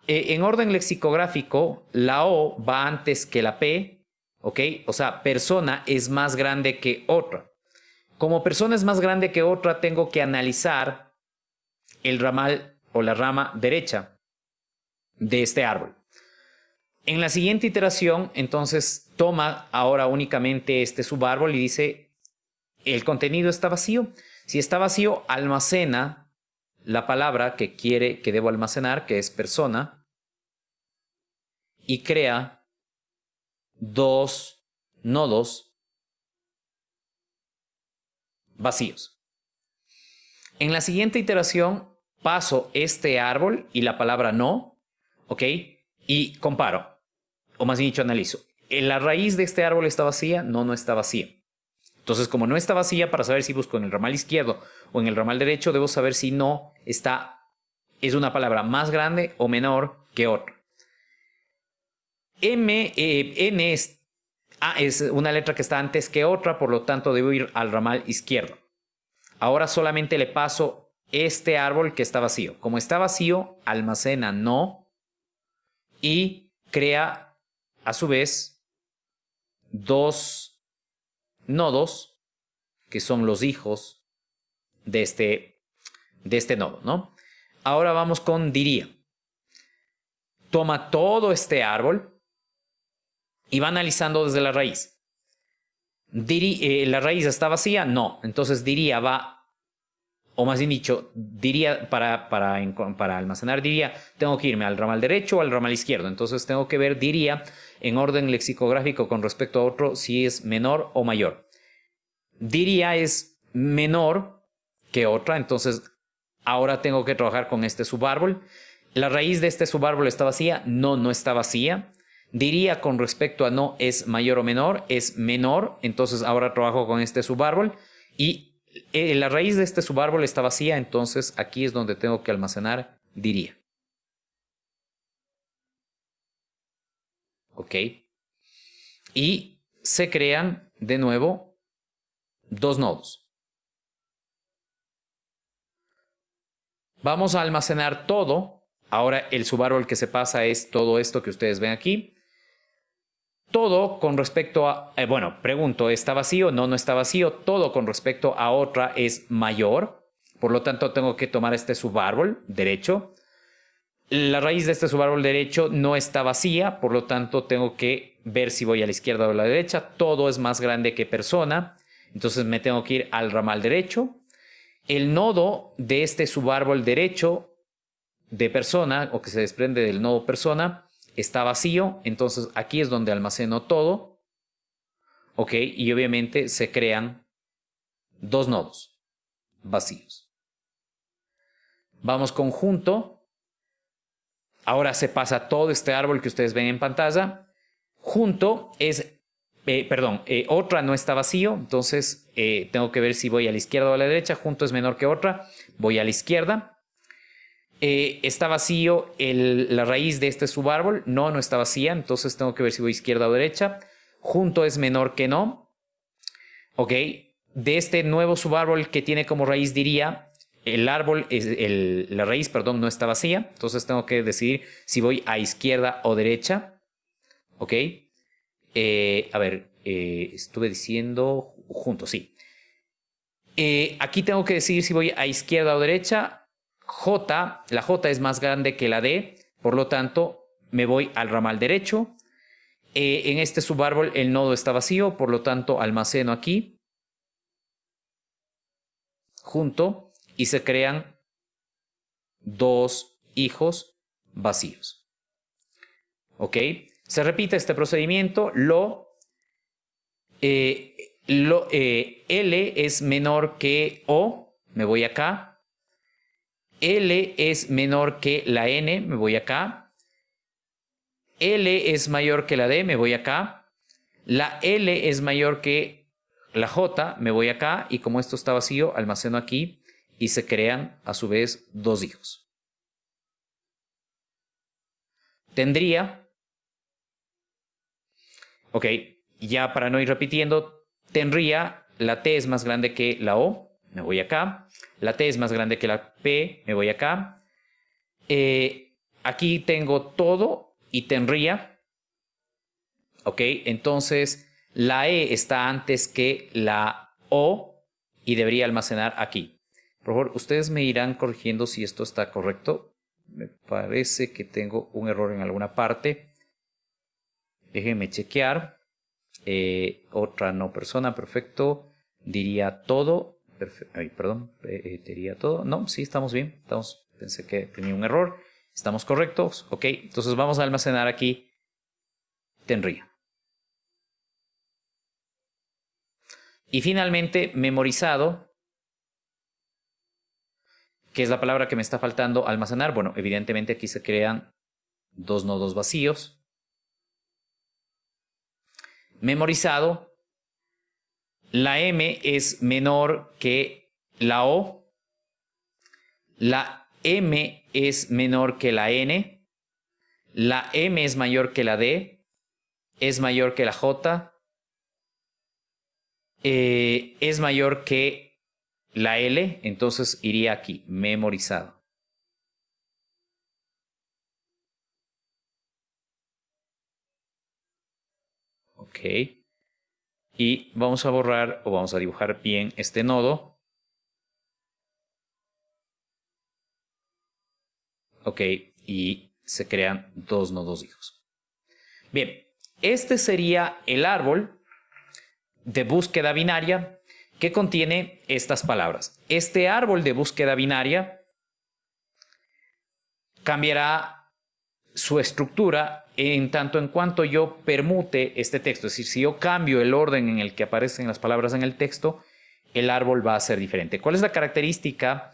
En orden lexicográfico, la O va antes que la P. ¿Ok? O sea, persona es más grande que otra. Como persona es más grande que otra, tengo que analizar el ramal o la rama derecha de este árbol. En la siguiente iteración, entonces, toma ahora únicamente este subárbol y dice, el contenido está vacío. Si está vacío, almacena la palabra que debo almacenar, que es persona, y crea dos nodos vacíos. En la siguiente iteración paso este árbol y la palabra no, ¿ok? Y comparo, o más bien dicho, analizo. ¿La raíz de este árbol está vacía? No, no está vacía. Entonces, como no está vacía, para saber si busco en el ramal izquierdo o en el ramal derecho, debo saber si no es una palabra más grande o menor que otra. N es una letra que está antes que otra, por lo tanto debo ir al ramal izquierdo. Ahora solamente le paso este árbol que está vacío. Como está vacío, almacena no y crea a su vez dos nodos que son los hijos de este nodo, ¿no? Ahora vamos con diría. Toma todo este árbol y va analizando desde la raíz. ¿La raíz está vacía? No. Entonces diría va, o más bien dicho, diría para almacenar diría, tengo que irme al ramal derecho o al ramal izquierdo. Entonces tengo que ver diría en orden lexicográfico con respecto a otro si es menor o mayor. Diría es menor que otra, entonces ahora tengo que trabajar con este subárbol. ¿La raíz de este subárbol está vacía? No, no está vacía. Diría con respecto a no es mayor o menor, es menor, entonces ahora trabajo con este subárbol y la raíz de este subárbol está vacía, entonces aquí es donde tengo que almacenar diría. ¿Ok? Y se crean de nuevo dos nodos. Vamos a almacenar todo. Ahora el subárbol que se pasa es todo esto que ustedes ven aquí. Todo con respecto a, bueno, pregunto, ¿está vacío? No, no está vacío. Todo con respecto a otra es mayor. Por lo tanto, tengo que tomar este subárbol derecho. La raíz de este subárbol derecho no está vacía. Por lo tanto, tengo que ver si voy a la izquierda o a la derecha. Todo es más grande que persona. Entonces me tengo que ir al ramal derecho. El nodo de este subárbol derecho de persona, o que se desprende del nodo persona, está vacío, entonces aquí es donde almaceno todo, ¿ok? Y obviamente se crean dos nodos vacíos. Vamos con junto. Ahora se pasa todo este árbol que ustedes ven en pantalla. Junto es, otra no está vacío, entonces tengo que ver si voy a la izquierda o a la derecha. Junto es menor que otra, voy a la izquierda. Está vacío la raíz de este subárbol. No, no está vacía. Entonces tengo que ver si voy izquierda o derecha. Junto es menor que no. Ok. De este nuevo subárbol que tiene como raíz diría, la raíz, perdón, no está vacía. Entonces tengo que decidir si voy a izquierda o derecha. Ok. Estuve diciendo junto, sí. Aquí tengo que decidir si voy a izquierda o derecha. La J es más grande que la D, por lo tanto me voy al ramal derecho. En este subárbol el nodo está vacío, por lo tanto almaceno aquí, junto, y se crean dos hijos vacíos. ¿Ok? Se repite este procedimiento. L es menor que O, me voy acá. L es menor que la N, me voy acá. L es mayor que la D, me voy acá. La L es mayor que la J, me voy acá. Y como esto está vacío, almaceno aquí y se crean a su vez dos hijos. Tendría, ok, ya para no ir repitiendo, tendría, la T es más grande que la O, me voy acá. La T es más grande que la P, me voy acá. Aquí tengo todo y tendría. Ok, entonces la E está antes que la O y debería almacenar aquí. Por favor, ustedes me irán corrigiendo si esto está correcto. Me parece que tengo un error en alguna parte. Déjenme chequear. Otra no persona, perfecto. Diría todo. Diría todo. No, sí, estamos bien. Pensé que tenía un error. Estamos correctos. Ok, entonces vamos a almacenar aquí. Tendría. Y finalmente, memorizado, que es la palabra que me está faltando almacenar. Bueno, evidentemente aquí se crean dos nodos vacíos. Memorizado, la M es menor que la O. La M es menor que la N. La M es mayor que la D. Es mayor que la J. Es mayor que la L, entonces iría aquí, memorizado. Ok. Y vamos a borrar o vamos a dibujar bien este nodo. Ok, y se crean dos nodos hijos. Bien, este sería el árbol de búsqueda binaria que contiene estas palabras. Este árbol de búsqueda binaria cambiará su estructura en tanto en cuanto yo permute este texto. Es decir, si yo cambio el orden en el que aparecen las palabras en el texto, el árbol va a ser diferente. ¿Cuál es la característica,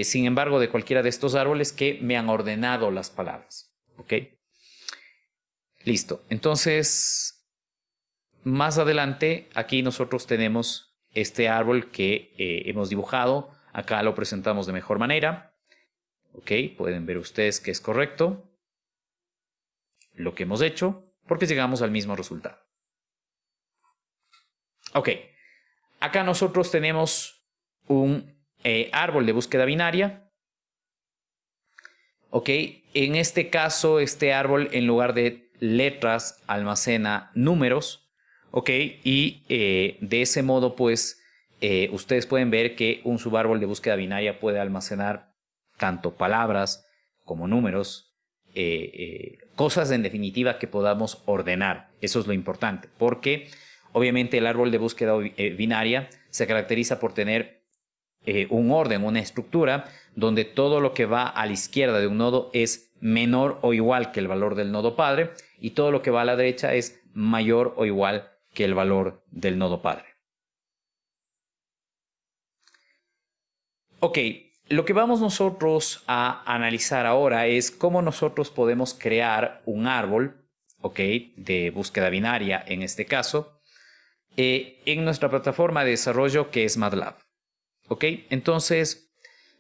sin embargo, de cualquiera de estos árboles? Que me han ordenado las palabras. ¿Ok? Listo. Entonces, más adelante, aquí nosotros tenemos este árbol que hemos dibujado. Acá lo presentamos de mejor manera. Ok, pueden ver ustedes que es correcto lo que hemos hecho, porque llegamos al mismo resultado. Ok, acá nosotros tenemos un árbol de búsqueda binaria. Ok, en este caso, este árbol en lugar de letras almacena números. Ok, y de ese modo, pues, ustedes pueden ver que un subárbol de búsqueda binaria puede almacenar tanto palabras como números, cosas en definitiva que podamos ordenar. Eso es lo importante, porque obviamente el árbol de búsqueda binaria se caracteriza por tener un orden, una estructura, donde todo lo que va a la izquierda de un nodo es menor o igual que el valor del nodo padre, y todo lo que va a la derecha es mayor o igual que el valor del nodo padre. Ok, lo que vamos nosotros a analizar ahora es cómo nosotros podemos crear un árbol, ok, de búsqueda binaria en este caso, en nuestra plataforma de desarrollo que es MATLAB. Ok, entonces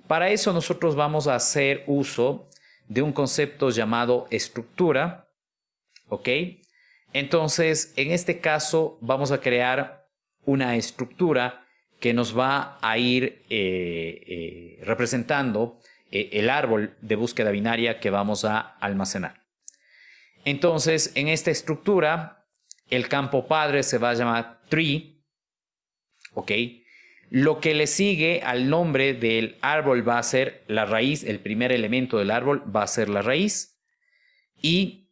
para eso nosotros vamos a hacer uso de un concepto llamado estructura. Ok, entonces en este caso vamos a crear una estructura que nos va a ir representando el árbol de búsqueda binaria que vamos a almacenar. Entonces, en esta estructura, el campo padre se va a llamar tree. ¿Ok? Lo que le sigue al nombre del árbol va a ser la raíz. El primer elemento del árbol va a ser la raíz. Y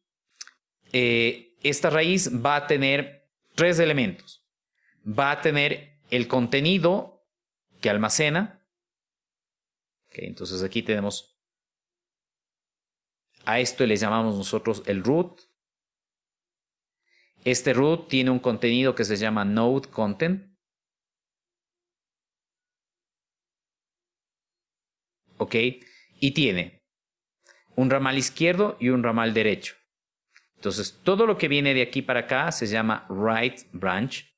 esta raíz va a tener tres elementos. Va a tener el contenido que almacena. Okay, entonces aquí tenemos, a esto le llamamos nosotros el root. Este root tiene un contenido que se llama node content. Ok, y tiene un ramal izquierdo y un ramal derecho. Entonces todo lo que viene de aquí para acá se llama right branch.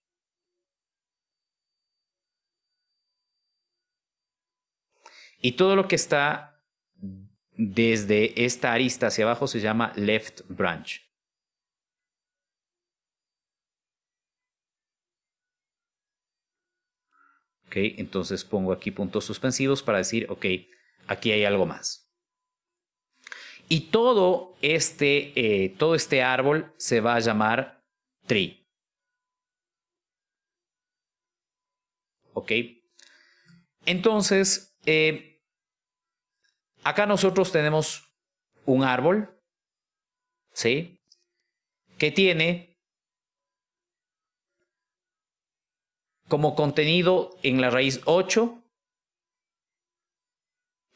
Y todo lo que está desde esta arista hacia abajo se llama left branch. Ok, entonces pongo aquí puntos suspensivos para decir, ok, aquí hay algo más. Y todo este árbol se va a llamar tree. Ok, entonces acá nosotros tenemos un árbol, ¿sí? Que tiene como contenido en la raíz 8,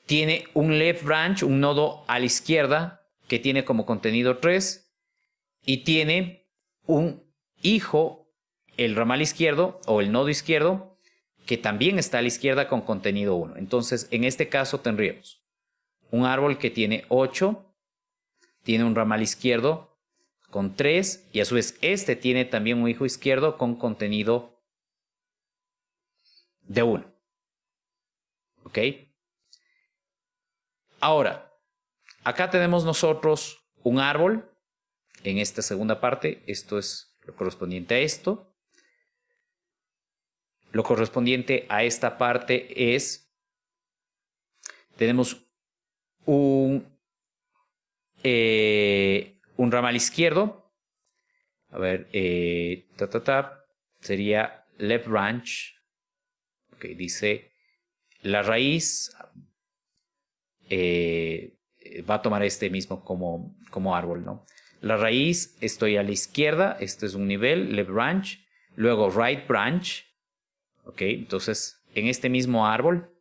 tiene un left branch, un nodo a la izquierda, que tiene como contenido 3, y tiene un hijo, el ramal izquierdo o el nodo izquierdo, que también está a la izquierda con contenido 1. Entonces, en este caso tendríamos un árbol que tiene 8, tiene un ramal izquierdo con 3, y a su vez este tiene también un hijo izquierdo con contenido de 1. ¿Ok? Ahora, acá tenemos nosotros un árbol. En esta segunda parte, esto es lo correspondiente a esto, lo correspondiente a esta parte es, tenemos un ramal izquierdo. A ver, sería left branch. Ok, dice la raíz va a tomar este mismo como árbol, ¿no? La raíz, estoy a la izquierda, este es un nivel, left branch, luego right branch. Ok, entonces en este mismo árbol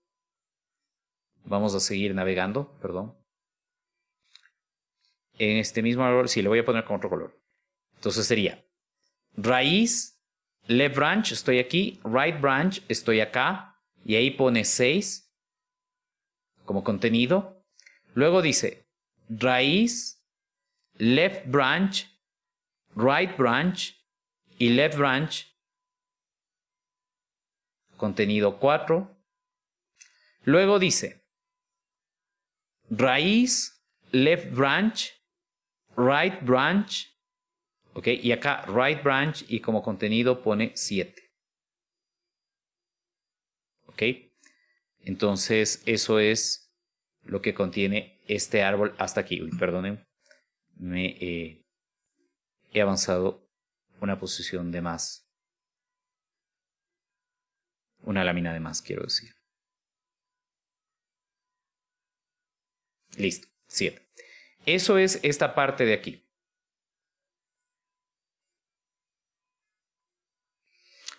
vamos a seguir navegando, perdón. En este mismo árbol, sí, le voy a poner con otro color. Entonces sería raíz, left branch, estoy aquí, right branch, estoy acá, y ahí pone 6 como contenido. Luego dice raíz, left branch, right branch y left branch, contenido 4. Luego dice raíz, left branch, right branch, ok, y acá right branch y como contenido pone 7. Ok, entonces eso es lo que contiene este árbol hasta aquí. Uy, perdonen, me he avanzado una posición de más. Una lámina de más, quiero decir. Listo, 7. Eso es esta parte de aquí.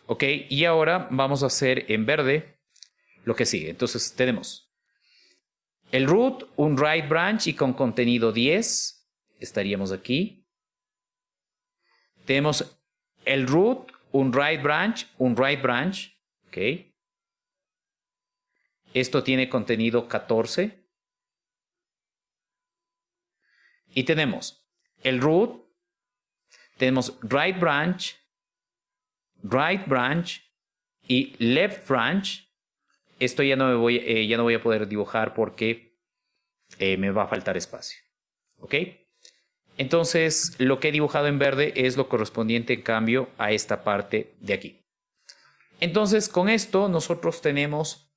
Ok, y ahora vamos a hacer en verde lo que sigue. Entonces tenemos el root, un right branch y con contenido 10. Estaríamos aquí. Tenemos el root, un right branch. Ok. Esto tiene contenido 14. Y tenemos el root, tenemos right branch y left branch. Esto ya no voy a poder dibujar porque me va a faltar espacio. ¿Ok? Entonces, lo que he dibujado en verde es lo correspondiente, en cambio, a esta parte de aquí. Entonces, con esto nosotros tenemos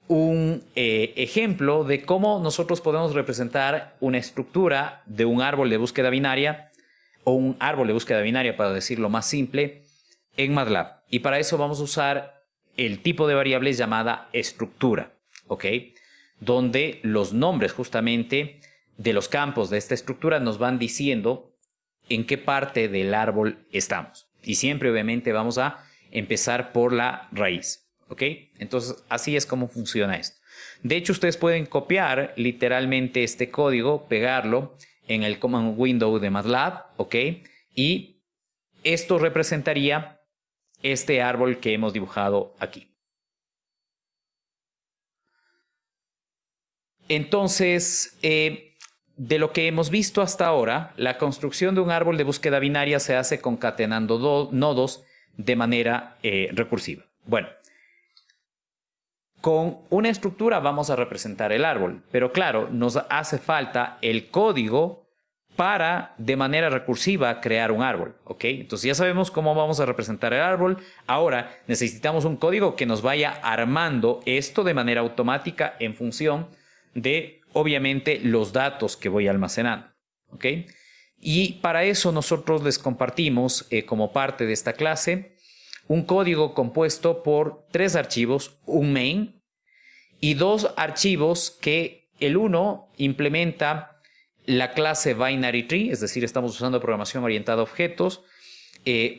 un ejemplo de cómo nosotros podemos representar una estructura de un árbol de búsqueda binaria, o un árbol de búsqueda binaria, para decirlo más simple, en MATLAB. Y para eso vamos a usar el tipo de variables llamada estructura, ¿ok? Donde los nombres justamente de los campos de esta estructura nos van diciendo en qué parte del árbol estamos. Y siempre, obviamente, vamos a empezar por la raíz, ¿ok? Entonces, así es como funciona esto. De hecho, ustedes pueden copiar literalmente este código, pegarlo en el command window de MATLAB, ¿ok? Y esto representaría este árbol que hemos dibujado aquí. Entonces, de lo que hemos visto hasta ahora, la construcción de un árbol de búsqueda binaria se hace concatenando nodos de manera recursiva. Bueno, con una estructura vamos a representar el árbol, pero claro, nos hace falta el código para, de manera recursiva, crear un árbol, ¿ok? Entonces ya sabemos cómo vamos a representar el árbol. Ahora necesitamos un código que nos vaya armando esto de manera automática en función de, obviamente, los datos que voy almacenando, ¿ok? Y para eso nosotros les compartimos, como parte de esta clase, un código compuesto por 3 archivos, un main y 2 archivos que el uno implementa la clase binary tree, es decir, estamos usando programación orientada a objetos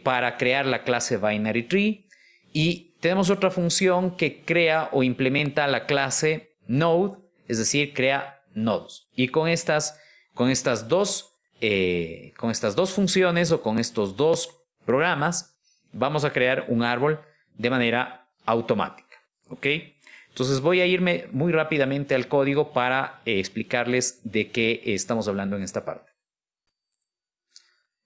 para crear la clase binary tree, y tenemos otra función que crea o implementa la clase node, es decir, crea nodos. Y con estas dos funciones o con estos dos programas vamos a crear un árbol de manera automática, ¿ok? Entonces voy a irme muy rápidamente al código para explicarles de qué estamos hablando en esta parte.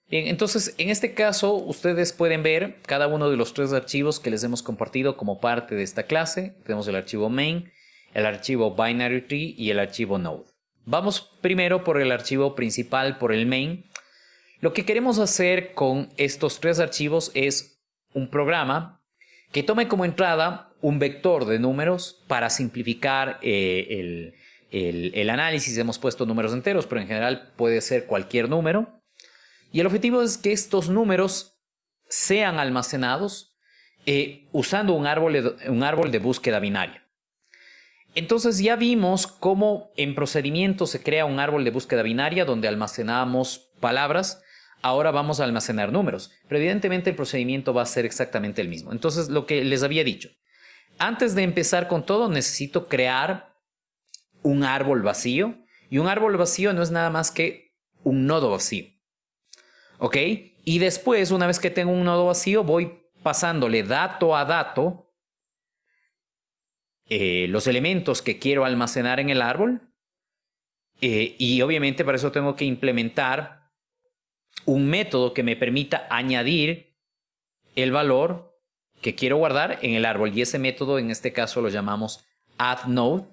Bien, entonces en este caso ustedes pueden ver cada uno de los 3 archivos que les hemos compartido como parte de esta clase. Tenemos el archivo main, el archivo binary tree y el archivo node. Vamos primero por el archivo principal, por el main. Lo que queremos hacer con estos 3 archivos es un programa que tome como entrada un vector de números para simplificar el análisis. Hemos puesto números enteros, pero en general puede ser cualquier número. Y el objetivo es que estos números sean almacenados usando un árbol de búsqueda binaria. Entonces ya vimos cómo en procedimiento se crea un árbol de búsqueda binaria donde almacenamos palabras. Ahora vamos a almacenar números, pero evidentemente el procedimiento va a ser exactamente el mismo. Entonces, lo que les había dicho, antes de empezar con todo, necesito crear un árbol vacío. Y un árbol vacío no es nada más que un nodo vacío. ¿Ok? Y después, una vez que tengo un nodo vacío, voy pasándole dato a dato los elementos que quiero almacenar en el árbol. Y obviamente para eso tengo que implementar un método que me permita añadir el valor que quiero guardar en el árbol. Y ese método, en este caso, lo llamamos addNode.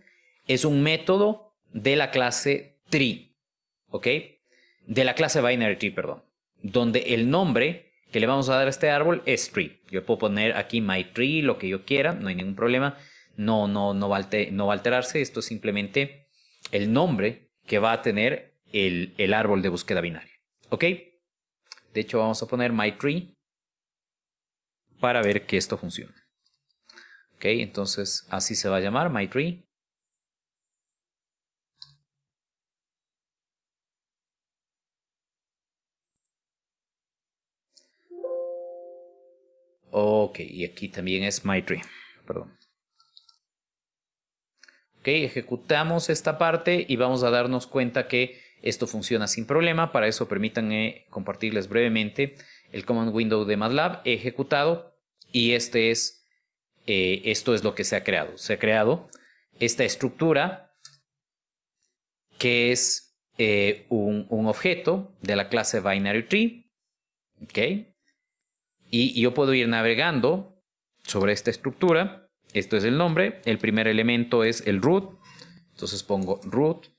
Es un método de la clase tree, ¿ok? De la clase binary tree, perdón. Donde el nombre que le vamos a dar a este árbol es tree. Yo puedo poner aquí my tree, lo que yo quiera, no hay ningún problema. No va a alterarse. Esto es simplemente el nombre que va a tener el árbol de búsqueda binaria, ¿ok? De hecho, vamos a poner myTree para ver que esto funciona. Ok, entonces así se va a llamar myTree. Ok, y aquí también es myTree. Perdón. Ok, ejecutamos esta parte y vamos a darnos cuenta que esto funciona sin problema. Para eso permítanme compartirles brevemente el command window de MATLAB. He ejecutado y esto es lo que se ha creado. Se ha creado esta estructura que es un objeto de la clase binary tree. Ok, y yo puedo ir navegando sobre esta estructura. Esto es el nombre. El primer elemento es el root. Entonces pongo root.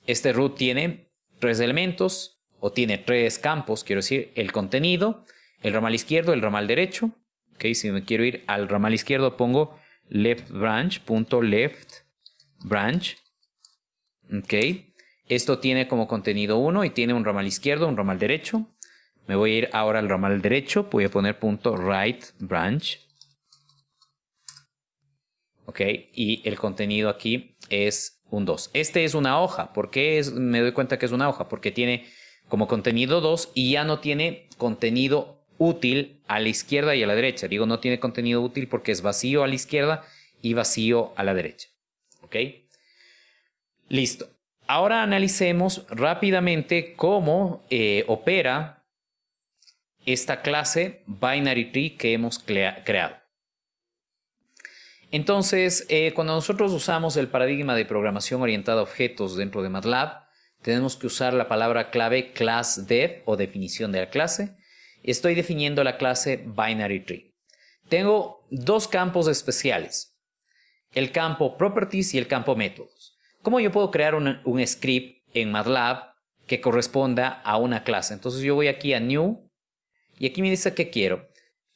Este root tiene 3 elementos o tiene 3 campos. Quiero decir, el contenido, el ramal izquierdo, el ramal derecho. Okay, si me quiero ir al ramal izquierdo pongo leftBranch.leftBranch. Okay. Esto tiene como contenido 1 y tiene un ramal izquierdo, un ramal derecho. Me voy a ir ahora al ramal derecho. Voy a poner .rightBranch. Ok, y el contenido aquí es un 2. Este es una hoja. ¿Por qué me doy cuenta que es una hoja? Porque tiene como contenido 2 y ya no tiene contenido útil a la izquierda y a la derecha. Digo, no tiene contenido útil porque es vacío a la izquierda y vacío a la derecha. Ok, listo. Ahora analicemos rápidamente cómo opera esta clase binary tree que hemos creado. Entonces, cuando nosotros usamos el paradigma de programación orientada a objetos dentro de MATLAB, tenemos que usar la palabra clave classDef o definición de la clase. Estoy definiendo la clase binary tree. Tengo 2 campos especiales, el campo properties y el campo métodos. ¿Cómo yo puedo crear un script en MATLAB que corresponda a una clase? Entonces yo voy aquí a New y aquí me dice que quiero.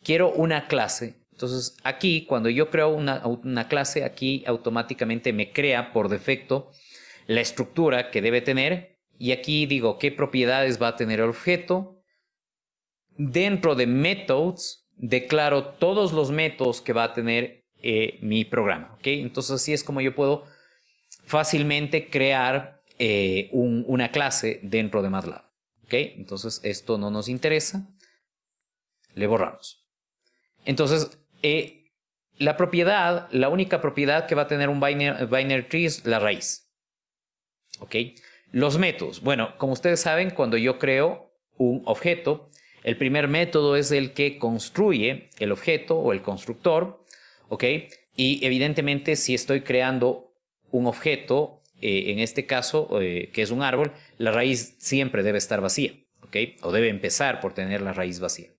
Quiero una clase. Entonces aquí cuando yo creo una clase, aquí automáticamente me crea por defecto la estructura que debe tener. Y aquí digo qué propiedades va a tener el objeto. Dentro de methods declaro todos los métodos que va a tener mi programa. ¿Okay? Entonces así es como yo puedo fácilmente crear una clase dentro de MATLAB. ¿Okay? Entonces esto no nos interesa. Le borramos. Entonces, la única propiedad que va a tener un binary tree es la raíz. ¿Ok? Los métodos. Bueno, como ustedes saben, cuando yo creo un objeto, el primer método es el que construye el objeto o el constructor. ¿Ok? Y evidentemente, si estoy creando un objeto, en este caso, que es un árbol, la raíz siempre debe estar vacía. ¿Ok? O debe empezar por tener la raíz vacía.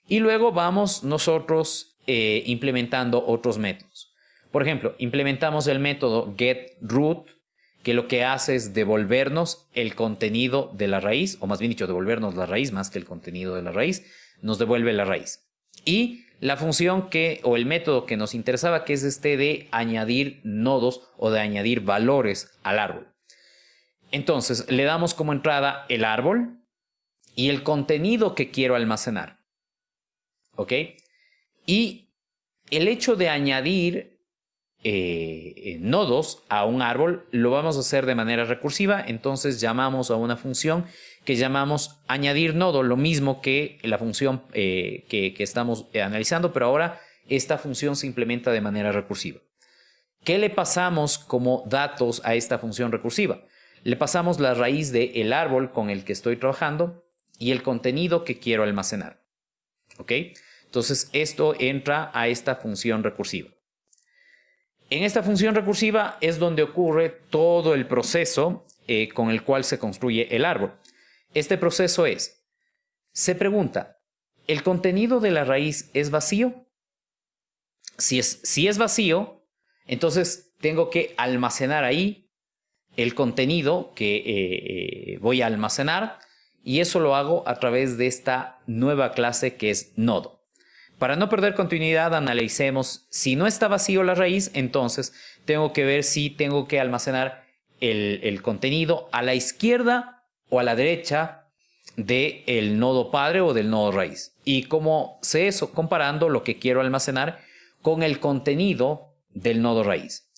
Y luego vamos nosotros implementando otros métodos. Por ejemplo, implementamos el método getRoot, que lo que hace es devolvernos el contenido de la raíz, o más bien dicho, devolvernos la raíz más que el contenido de la raíz. nos devuelve la raíz. Y la función o el método que nos interesaba, que es este de añadir nodos o de añadir valores al árbol. Entonces, le damos como entrada el árbol y el contenido que quiero almacenar. ¿Ok? Y el hecho de añadir nodos a un árbol lo vamos a hacer de manera recursiva. Entonces llamamos a una función que llamamos añadir nodo, lo mismo que la función que estamos analizando, pero ahora esta función se implementa de manera recursiva. ¿Qué le pasamos como datos a esta función recursiva? Le pasamos la raíz del árbol con el que estoy trabajando y el contenido que quiero almacenar. ¿Ok? Entonces esto entra a esta función recursiva. En esta función recursiva es donde ocurre todo el proceso con el cual se construye el árbol. Este proceso se pregunta, ¿el contenido de la raíz es vacío? Si es vacío, entonces tengo que almacenar ahí el contenido que voy a almacenar, y eso lo hago a través de esta nueva clase que es nodo. Para no perder continuidad, analicemos si no está vacío la raíz, entonces tengo que ver si tengo que almacenar el contenido a la izquierda o a la derecha del nodo padre o del nodo raíz. Y cómo sé eso, comparando lo que quiero almacenar con el contenido del nodo raíz.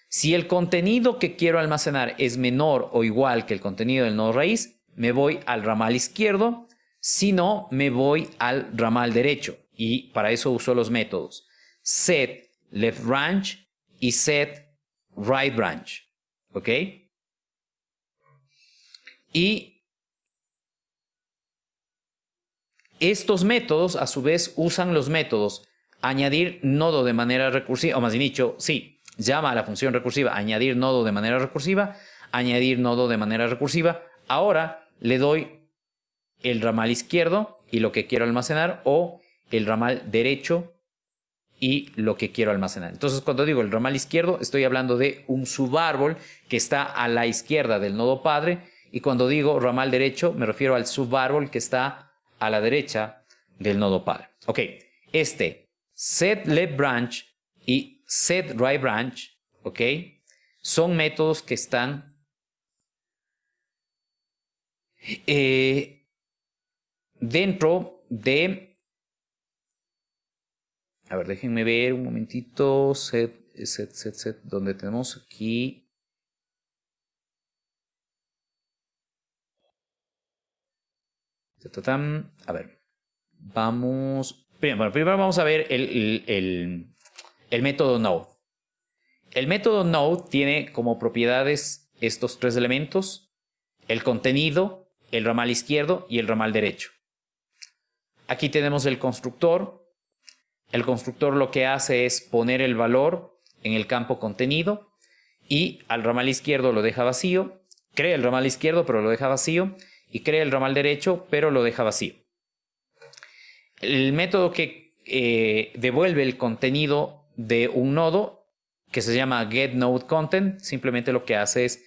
Si el contenido que quiero almacenar es menor o igual que el contenido del nodo raíz, me voy al ramal izquierdo. Si no, me voy al ramal derecho. Y para eso uso los métodos set left branch y set right branch. ¿Ok? Y estos métodos a su vez usan los métodos añadir nodo de manera recursiva, o más bien dicho, sí, llama a la función recursiva añadir nodo de manera recursiva, añadir nodo de manera recursiva. Ahora le doy el ramal izquierdo y lo que quiero almacenar, o el ramal derecho y lo que quiero almacenar. Entonces, cuando digo el ramal izquierdo, estoy hablando de un subárbol que está a la izquierda del nodo padre, y cuando digo ramal derecho, me refiero al subárbol que está a la derecha del nodo padre. Ok, set left branch y set right branch, ok, son métodos que están dentro de... A ver, déjenme ver un momentito. Set, donde tenemos aquí. A ver, vamos. Primero vamos a ver el método node. El método node tiene como propiedades estos tres elementos: el contenido, el ramal izquierdo y el ramal derecho. Aquí tenemos el constructor. El constructor lo que hace es poner el valor en el campo contenido, y al ramal izquierdo lo deja vacío, crea el ramal izquierdo pero lo deja vacío, y crea el ramal derecho pero lo deja vacío. El método que devuelve el contenido de un nodo, que se llama getNodeContent, simplemente lo que hace es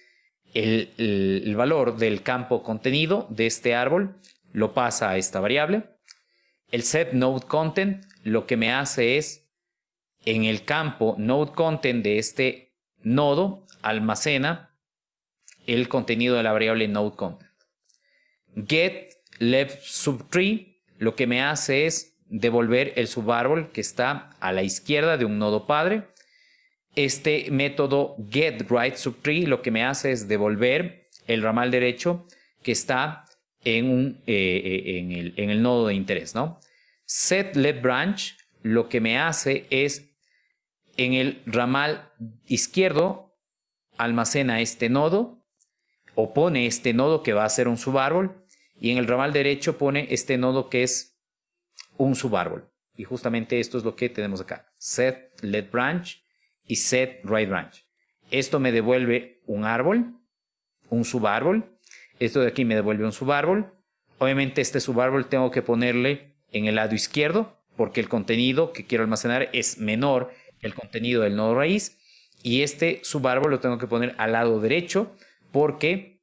el valor del campo contenido de este árbol lo pasa a esta variable. El setNodeContent lo que me hace es, en el campo nodeContent de este nodo, almacena el contenido de la variable nodeContent. GetLeftSubTree lo que me hace es devolver el subárbol que está a la izquierda de un nodo padre. Este método getRightSubTree lo que me hace es devolver el ramal derecho que está en el nodo de interés, ¿no? setLeftBranch lo que me hace es, en el ramal izquierdo almacena este nodo, o pone este nodo que va a ser un subárbol, y en el ramal derecho pone este nodo que es un subárbol. Y justamente esto es lo que tenemos acá: setLeftBranch y setRightBranch. Esto me devuelve un árbol, un subárbol. Esto de aquí me devuelve un subárbol. Obviamente este subárbol tengo que ponerle en el lado izquierdo, porque el contenido que quiero almacenar es menor que el contenido del nodo raíz. Y este subárbol lo tengo que poner al lado derecho, porque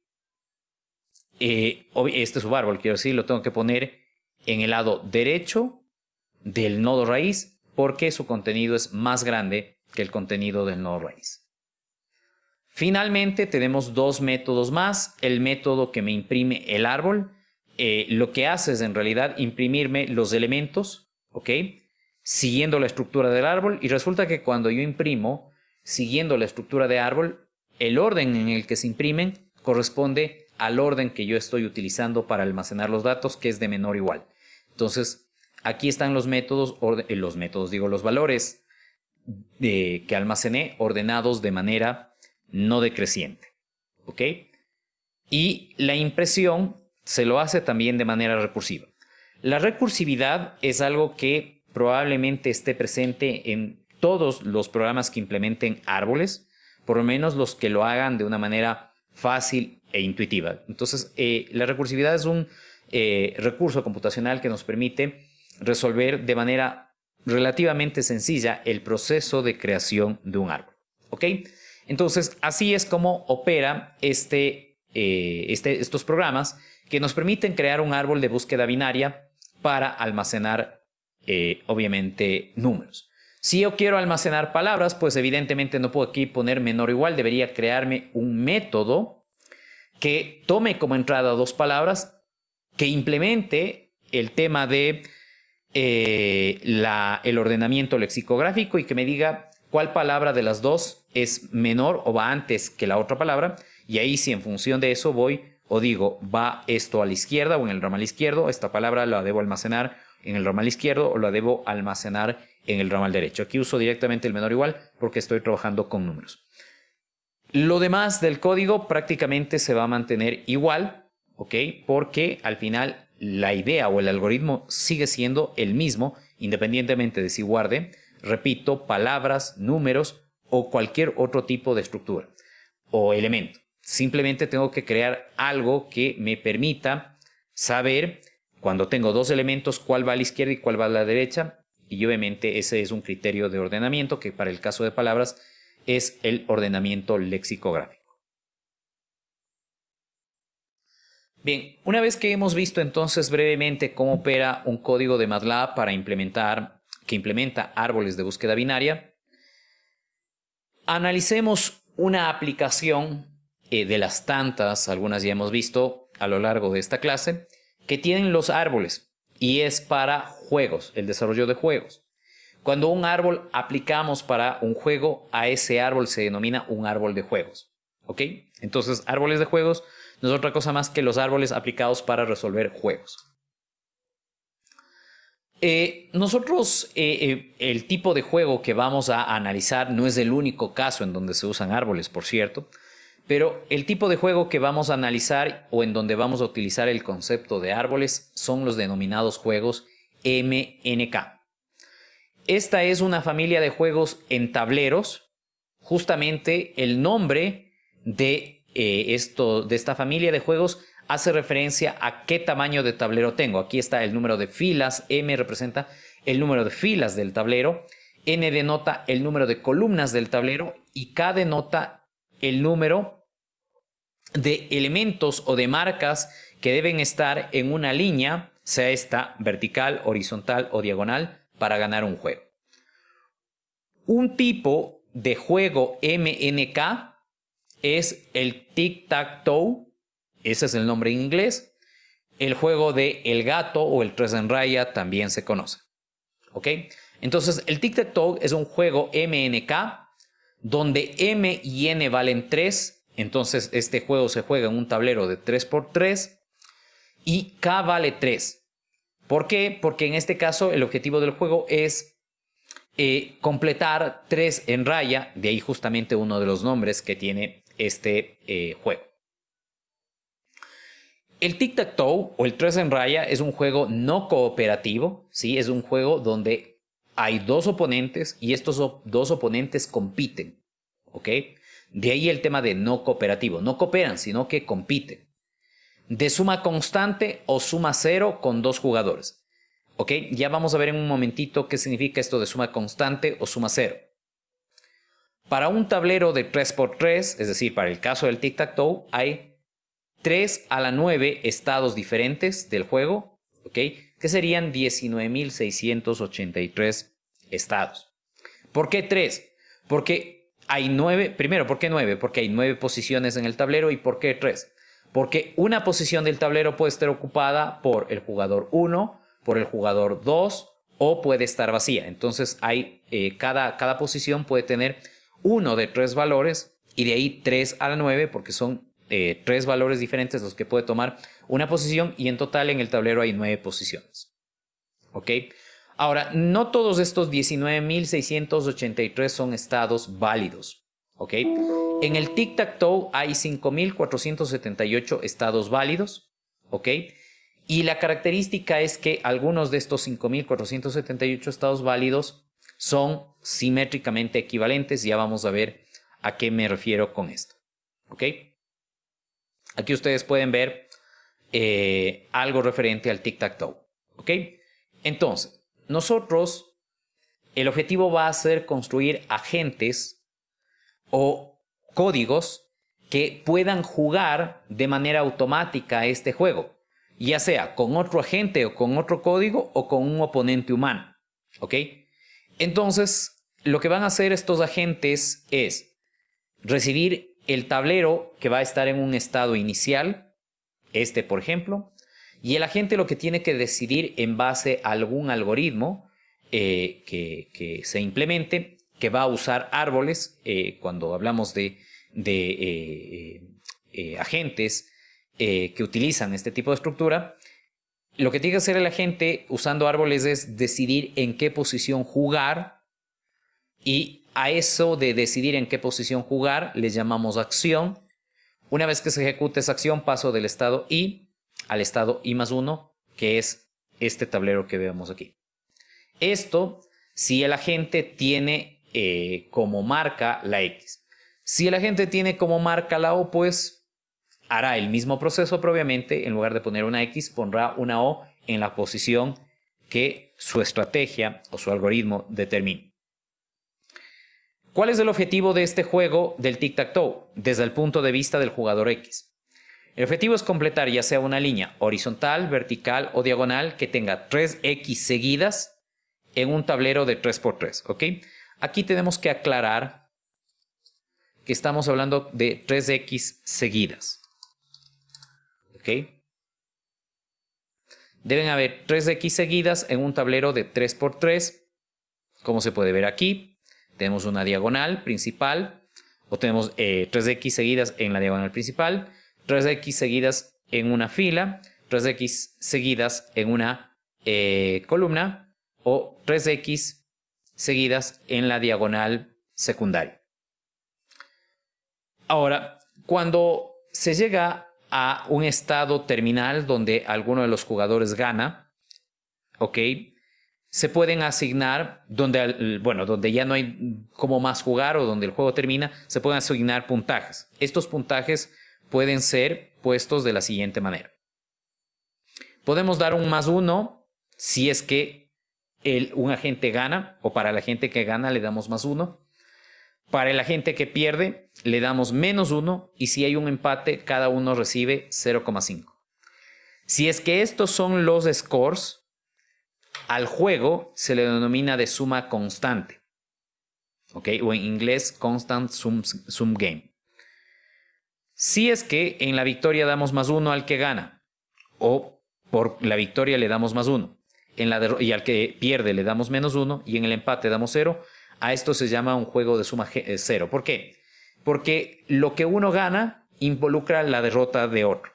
este subárbol, quiero decir, lo tengo que poner en el lado derecho del nodo raíz porque su contenido es más grande que el contenido del nodo raíz. Finalmente tenemos dos métodos más. El método que me imprime el árbol, lo que hace es en realidad imprimirme los elementos, ¿ok? Siguiendo la estructura del árbol, y resulta que cuando yo imprimo siguiendo la estructura de árbol, el orden en el que se imprimen corresponde al orden que yo estoy utilizando para almacenar los datos, que es de menor o igual. Entonces, aquí están los métodos, los valores que almacené ordenados de manera no decreciente, ¿ok? Y la impresión se lo hace también de manera recursiva. La recursividad es algo que probablemente esté presente en todos los programas que implementen árboles, por lo menos los que lo hagan de una manera fácil e intuitiva. Entonces, la recursividad es un recurso computacional que nos permite resolver de manera relativamente sencilla el proceso de creación de un árbol, ¿ok? Entonces, así es como opera estos programas que nos permiten crear un árbol de búsqueda binaria para almacenar, obviamente, números. Si yo quiero almacenar palabras, pues evidentemente no puedo aquí poner menor o igual. Debería crearme un método que tome como entrada dos palabras, que implemente el tema de el ordenamiento lexicográfico y que me diga cuál palabra de las dos es menor o va antes que la otra palabra. Y ahí sí, en función de eso voy o digo, va esto a la izquierda o en el ramal izquierdo, esta palabra la debo almacenar en el ramal izquierdo o la debo almacenar en el ramal derecho. Aquí uso directamente el menor o igual porque estoy trabajando con números. Lo demás del código prácticamente se va a mantener igual, ¿ok? Porque al final la idea o el algoritmo sigue siendo el mismo, independientemente de si guarde, repito, palabras, números o cualquier otro tipo de estructura o elemento. Simplemente tengo que crear algo que me permita saber cuando tengo dos elementos cuál va a la izquierda y cuál va a la derecha. Y obviamente ese es un criterio de ordenamiento que para el caso de palabras es el ordenamiento lexicográfico. Bien, una vez que hemos visto entonces brevemente cómo opera un código de MATLAB que implementa árboles de búsqueda binaria, analicemos una aplicación de las tantas, algunas ya hemos visto a lo largo de esta clase, que tienen los árboles y es para juegos, el desarrollo de juegos. Cuando un árbol aplicamos para un juego, a ese árbol se denomina un árbol de juegos, ¿ok? Entonces, árboles de juegos no es otra cosa más que los árboles aplicados para resolver juegos. El tipo de juego que vamos a analizar no es el único caso en donde se usan árboles, por cierto, pero el tipo de juego que vamos a analizar o en donde vamos a utilizar el concepto de árboles son los denominados juegos MNK. Esta es una familia de juegos en tableros. Justamente el nombre de esta familia de juegos hace referencia a qué tamaño de tablero tengo. Aquí está el número de filas, M representa el número de filas del tablero, N denota el número de columnas del tablero y K denota el número de elementos o de marcas que deben estar en una línea, sea esta vertical, horizontal o diagonal, para ganar un juego. Un tipo de juego MNK es el tic-tac-toe, ese es el nombre en inglés. El juego de el gato o el 3 en raya también se conoce. ¿Ok? Entonces, el tic-tac-toe es un juego MNK donde M y N valen 3. Entonces, este juego se juega en un tablero de 3×3 y K vale 3. ¿Por qué? Porque en este caso el objetivo del juego es completar 3 en raya, de ahí justamente uno de los nombres que tiene este juego. El tic-tac-toe o el 3 en raya es un juego no cooperativo, ¿sí? Es un juego donde hay dos oponentes y estos dos oponentes compiten, ¿ok? De ahí el tema de no cooperativo. No cooperan, sino que compiten. De suma constante o suma cero con dos jugadores. ¿Ok? Ya vamos a ver en un momentito qué significa esto de suma constante o suma cero. Para un tablero de 3×3, es decir, para el caso del tic-tac-toe, hay 3 a la 9 estados diferentes del juego ¿ok? Que serían 19.683 estados. ¿Por qué 3? Porque hay 9, primero, ¿por qué 9? Porque hay 9 posiciones en el tablero. ¿Y por qué 3? Porque una posición del tablero puede estar ocupada por el jugador 1, por el jugador 2 o puede estar vacía. Entonces hay, cada posición puede tener uno de 3 valores y de ahí 3 a la 9 porque son 3 valores diferentes los que puede tomar una posición y en total en el tablero hay 9 posiciones. ¿Ok? Ahora, no todos estos 19.683 son estados válidos. ¿Ok? En el tic-tac-toe hay 5.478 estados válidos. ¿Ok? Y la característica es que algunos de estos 5.478 estados válidos son simétricamente equivalentes. Ya vamos a ver a qué me refiero con esto. ¿Ok? Aquí ustedes pueden ver algo referente al tic-tac-toe. ¿Ok? Entonces, nosotros, el objetivo va a ser construir agentes o códigos que puedan jugar de manera automática este juego, ya sea con otro agente o con otro código o con un oponente humano. ¿Ok? Entonces, lo que van a hacer estos agentes es recibir el tablero que va a estar en un estado inicial, por ejemplo, y el agente lo que tiene que decidir en base a algún algoritmo que se implemente, que va a usar árboles, cuando hablamos de agentes que utilizan este tipo de estructura, lo que tiene que hacer el agente usando árboles es decidir en qué posición jugar, y a eso de decidir en qué posición jugar les llamamos acción. Una vez que se ejecute esa acción, paso del estado I al estado I+1, que es este tablero que vemos aquí. Esto si el agente tiene como marca la X. Si el agente tiene como marca la O, pues hará el mismo proceso, pero obviamente en lugar de poner una X, pondrá una O en la posición que su estrategia o su algoritmo determine. ¿Cuál es el objetivo de este juego del tic-tac-toe desde el punto de vista del jugador X? El objetivo es completar ya sea una línea horizontal, vertical o diagonal que tenga 3X seguidas en un tablero de 3×3, ¿ok? Aquí tenemos que aclarar que estamos hablando de 3X seguidas, ¿ok? Deben haber 3X seguidas en un tablero de 3×3, como se puede ver aquí. Tenemos una diagonal principal, o tenemos 3X seguidas en la diagonal principal, 3X seguidas en una fila, 3X seguidas en una columna o 3X seguidas en la diagonal secundaria. Ahora, cuando se llega a un estado terminal donde alguno de los jugadores gana, ¿ok? Se pueden asignar, donde ya no hay como más jugar o donde el juego termina, se pueden asignar puntajes. Estos puntajes pueden ser puestos de la siguiente manera. Podemos dar un +1 si es que un agente gana, o para el agente que gana le damos +1. Para el agente que pierde le damos -1 y si hay un empate cada uno recibe 0,5. Si es que estos son los scores, al juego se le denomina de suma constante, ¿ok? O en inglés constant sum game. Si es que en la victoria damos +1 al que gana, o por la victoria le damos +1, y al que pierde le damos -1, y en el empate damos 0, a esto se llama un juego de suma 0. ¿Por qué? Porque lo que uno gana involucra la derrota de otro.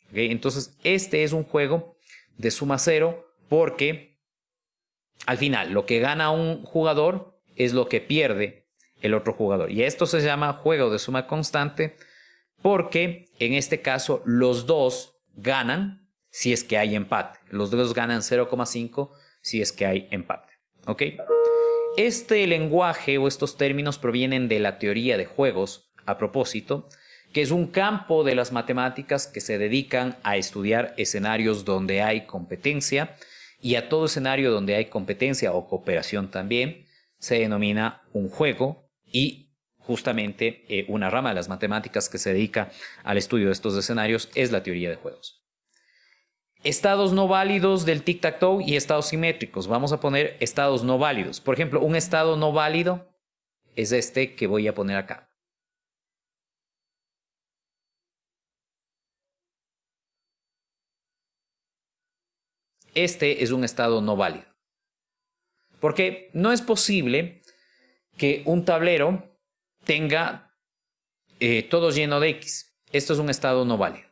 ¿Okay? Entonces, este es un juego de suma 0 porque al final lo que gana un jugador es lo que pierde el otro jugador. Y esto se llama juego de suma constante porque en este caso los dos ganan si es que hay empate. Los dos ganan 0,5 si es que hay empate. ¿Ok? Este lenguaje o estos términos provienen de la teoría de juegos, a propósito, que es un campo de las matemáticas que se dedican a estudiar escenarios donde hay competencia, y a todo escenario donde hay competencia o cooperación también se denomina un juego, y justamente una rama de las matemáticas que se dedica al estudio de estos escenarios es la teoría de juegos. Estados no válidos del tic-tac-toe y estados simétricos. Vamos a poner estados no válidos. Por ejemplo, un estado no válido es este que voy a poner acá. Este es un estado no válido. Porque no es posible que un tablero tenga todo lleno de X. Esto es un estado no válido.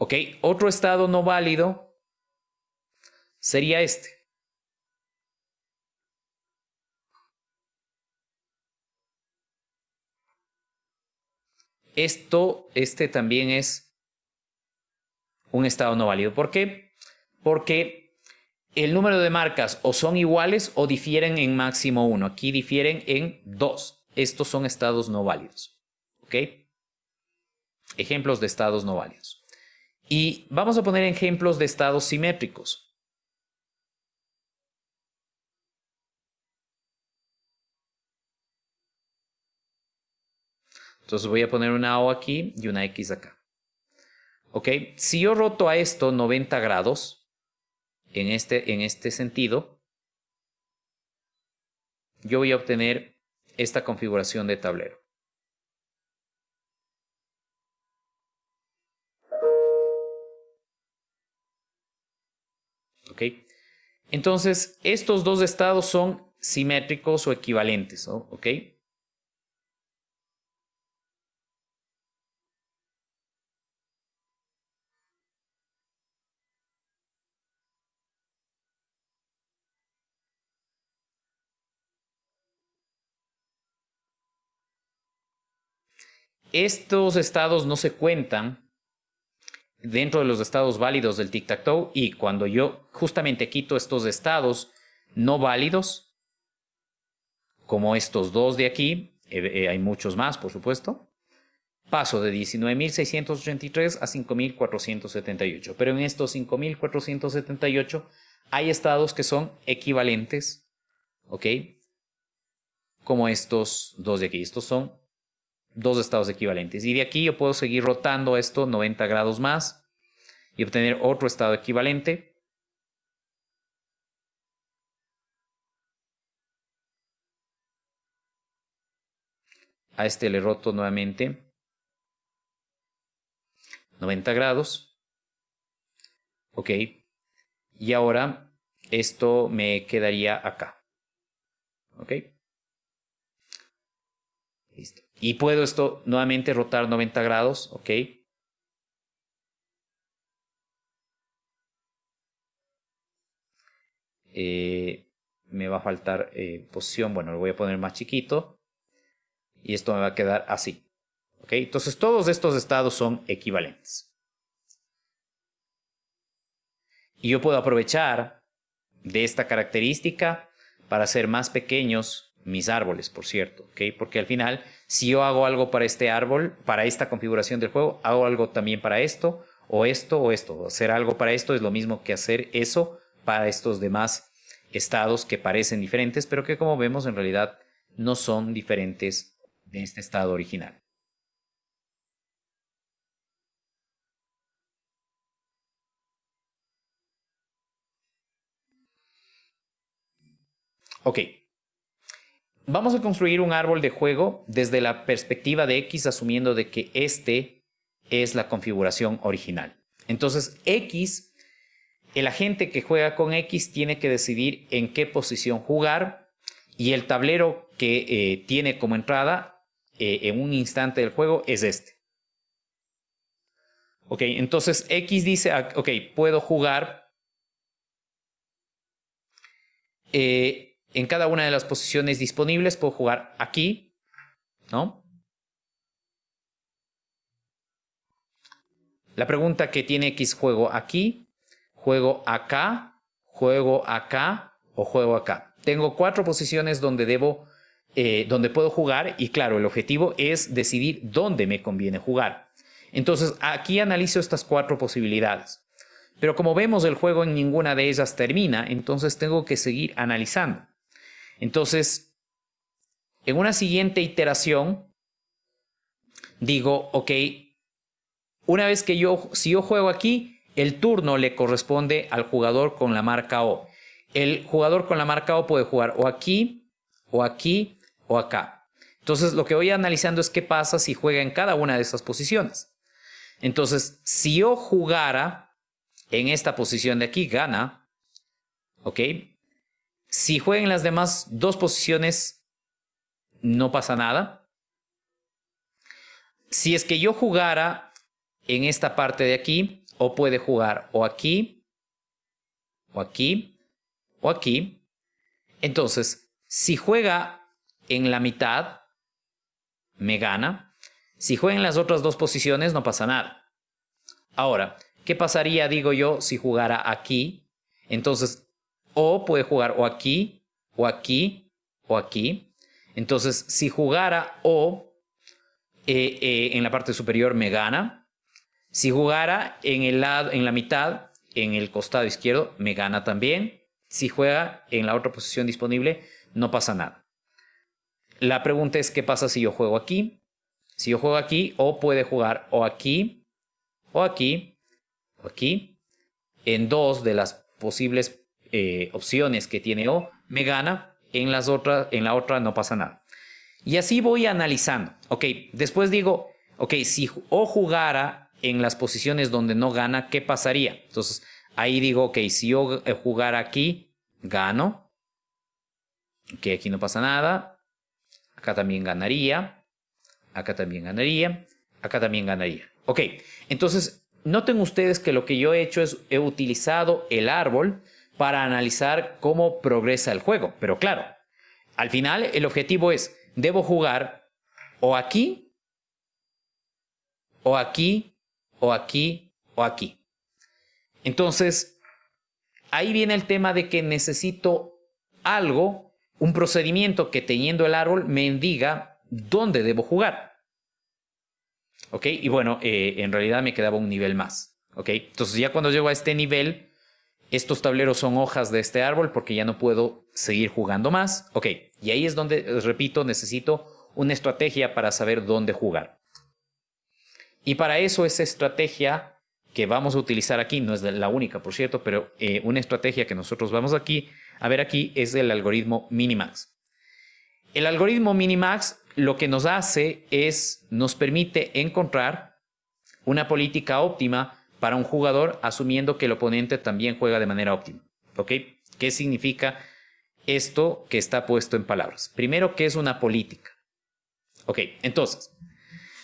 Ok, otro estado no válido sería este. Este también es un estado no válido. ¿Por qué? Porque el número de marcas o son iguales o difieren en máximo 1. Aquí difieren en 2. Estos son estados no válidos. ¿Ok? Ejemplos de estados no válidos. Y vamos a poner ejemplos de estados simétricos. Entonces voy a poner una O aquí y una X acá. ¿Ok? Si yo roto a esto 90 grados, en este sentido, yo voy a obtener esta configuración de tablero. ¿Ok? Entonces, estos dos estados son simétricos o equivalentes, ¿no? ¿Ok? Estos estados no se cuentan dentro de los estados válidos del tic-tac-toe y cuando yo justamente quito estos estados no válidos, como estos dos de aquí, hay muchos más por supuesto, paso de 19.683 a 5.478. Pero en estos 5.478 hay estados que son equivalentes, ¿ok? Como estos dos de aquí. Estos son dos estados equivalentes. Y de aquí yo puedo seguir rotando esto 90 grados más y obtener otro estado equivalente. A este le roto nuevamente 90 grados. Ok. Y ahora esto me quedaría acá. Ok. Listo. Y puedo esto nuevamente rotar 90 grados. Ok. Me va a faltar posición. Bueno, lo voy a poner más chiquito. Y esto me va a quedar así. ¿Ok? Entonces todos estos estados son equivalentes. Y yo puedo aprovechar de esta característica para hacer más pequeños mis árboles, por cierto. ¿Ok? Porque al final, si yo hago algo para este árbol, para esta configuración del juego, hago algo también para esto, o esto, o esto. Hacer algo para esto es lo mismo que hacer eso para estos demás estados que parecen diferentes, pero que como vemos en realidad no son diferentes de este estado original. Ok, vamos a construir un árbol de juego desde la perspectiva de X, asumiendo de que este es la configuración original. Entonces, X, el agente que juega con X tiene que decidir en qué posición jugar y el tablero que tiene como entrada en un instante del juego es este. Ok, entonces X dice, ok, puedo jugar en cada una de las posiciones disponibles, puedo jugar aquí, ¿no? La pregunta que tiene X, juego aquí, juego acá o juego acá. Tengo 4 posiciones donde donde puedo jugar y claro, el objetivo es decidir dónde me conviene jugar. Entonces aquí analizo estas 4 posibilidades. Pero como vemos, el juego en ninguna de ellas termina, entonces tengo que seguir analizando. Entonces, en una siguiente iteración, digo, ok, una vez que si yo juego aquí, el turno le corresponde al jugador con la marca O. El jugador con la marca O puede jugar o aquí, o aquí, o acá. Entonces, lo que voy analizando es qué pasa si juega en cada una de esas posiciones. Entonces, si yo jugara en esta posición de aquí, gana. ¿Ok? Si juega en las demás dos posiciones, no pasa nada. Si es que yo jugara en esta parte de aquí, O puede jugar o aquí, o aquí, o aquí. Entonces, si juega en la mitad, me gana. Si juega en las otras dos posiciones, no pasa nada. Ahora, ¿qué pasaría, digo yo, si jugara aquí? Entonces, O puede jugar o aquí, o aquí, o aquí. Entonces, si jugara O en la parte superior, me gana. Si jugara en la mitad, en el costado izquierdo, me gana también. Si juega en la otra posición disponible, no pasa nada. La pregunta es, ¿qué pasa si yo juego aquí? Si yo juego aquí, O puede jugar o aquí, o aquí, o aquí. En dos de las posibles opciones que tiene O, me gana. En la otra no pasa nada. Y así voy analizando. Ok, después digo, ok, si O jugara en las posiciones donde no gana, ¿qué pasaría? Entonces, ahí digo, ok, si yo jugara aquí, gano. Ok, aquí no pasa nada. Acá también ganaría. Acá también ganaría. Acá también ganaría. Ok, entonces, noten ustedes que lo que yo he hecho es, he utilizado el árbol para analizar cómo progresa el juego. Pero claro, al final el objetivo es, debo jugar o aquí, o aquí, o aquí, o aquí. Entonces, ahí viene el tema de que necesito algo, un procedimiento que teniendo el árbol me diga dónde debo jugar. ¿Ok? Y bueno, en realidad me quedaba un nivel más. ¿Ok? Entonces ya cuando llego a este nivel, estos tableros son hojas de este árbol porque ya no puedo seguir jugando más. Ok, y ahí es donde, repito, necesito una estrategia para saber dónde jugar. Y para eso esa estrategia que vamos a utilizar aquí, no es la única, por cierto, pero una estrategia que nosotros vamos a ver aquí es el algoritmo Minimax. El algoritmo Minimax lo que nos hace es, nos permite encontrar una política óptima para un jugador, asumiendo que el oponente también juega de manera óptima. ¿Ok? ¿Qué significa esto que está puesto en palabras? Primero, ¿qué es una política? Ok, entonces,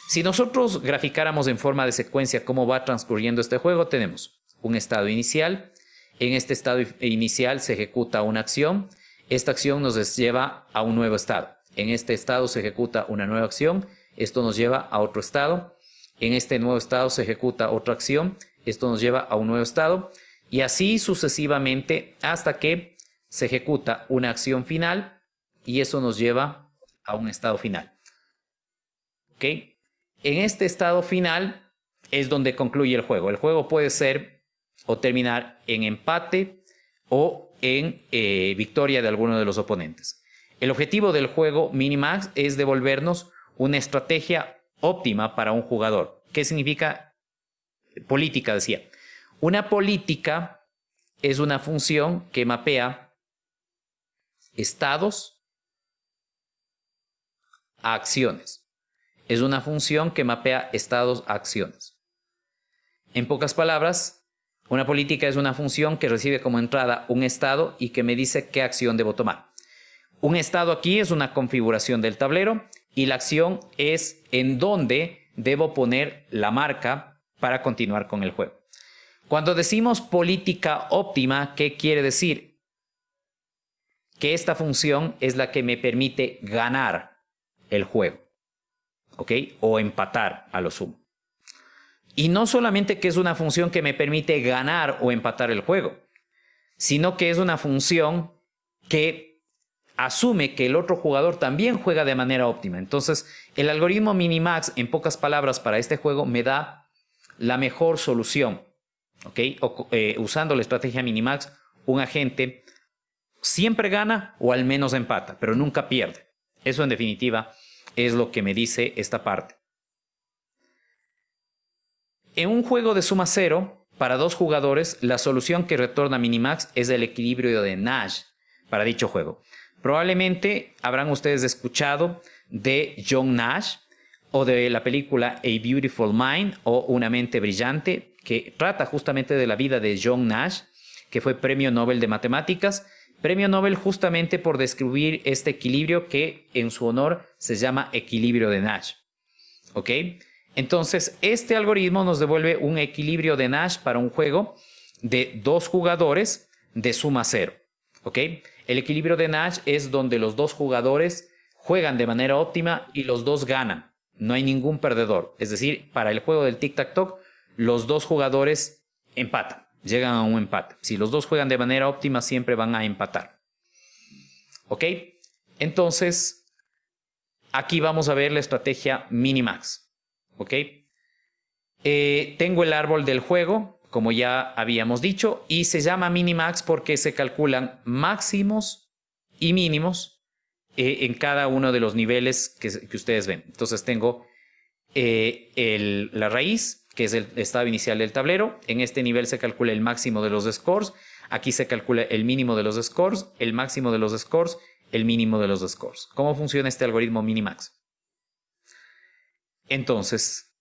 si nosotros graficáramos en forma de secuencia cómo va transcurriendo este juego, tenemos un estado inicial. En este estado inicial se ejecuta una acción. Esta acción nos lleva a un nuevo estado. En este estado se ejecuta una nueva acción. Esto nos lleva a otro estado. En este nuevo estado se ejecuta otra acción. Esto nos lleva a un nuevo estado. Y así sucesivamente hasta que se ejecuta una acción final. Y eso nos lleva a un estado final. ¿Ok? En este estado final es donde concluye el juego. El juego puede ser o terminar en empate o en victoria de alguno de los oponentes. El objetivo del juego Minimax es devolvernos una estrategia óptima para un jugador. ¿Qué significa política? Decía. Una política es una función que mapea estados a acciones. Es una función que mapea estados a acciones. En pocas palabras, una política es una función que recibe como entrada un estado y que me dice qué acción debo tomar. Un estado aquí es una configuración del tablero y la acción es en dónde debo poner la marca para continuar con el juego. Cuando decimos política óptima, ¿qué quiere decir? Que esta función es la que me permite ganar el juego. ¿Ok? O empatar a lo sumo. Y no solamente que es una función que me permite ganar o empatar el juego, sino que es una función que asume que el otro jugador también juega de manera óptima. Entonces, el algoritmo Minimax, en pocas palabras, para este juego me da la mejor solución. ¿Ok? Usando la estrategia Minimax, un agente siempre gana o al menos empata, pero nunca pierde. Eso en definitiva es lo que me dice esta parte. En un juego de suma cero, para dos jugadores, la solución que retorna Minimax es el equilibrio de Nash para dicho juego. Probablemente habrán ustedes escuchado de John Nash o de la película A Beautiful Mind o Una mente brillante, que trata justamente de la vida de John Nash, que fue premio Nobel de Matemáticas, premio Nobel justamente por describir este equilibrio que en su honor se llama equilibrio de Nash. ¿Ok? Entonces, este algoritmo nos devuelve un equilibrio de Nash para un juego de dos jugadores de suma cero. ¿Ok? El equilibrio de Nash es donde los dos jugadores juegan de manera óptima y los dos ganan. No hay ningún perdedor. Es decir, para el juego del tic-tac-toe, los dos jugadores empatan, llegan a un empate. Si los dos juegan de manera óptima, siempre van a empatar. ¿Ok? Entonces, aquí vamos a ver la estrategia Minimax. ¿Ok? Tengo el árbol del juego, como ya habíamos dicho, y se llama Minimax porque se calculan máximos y mínimos en cada uno de los niveles que ustedes ven. Entonces tengo la raíz, que es el estado inicial del tablero. En este nivel se calcula el máximo de los scores. Aquí se calcula el mínimo de los scores, el máximo de los scores, el mínimo de los scores. ¿Cómo funciona este algoritmo Minimax? Entonces,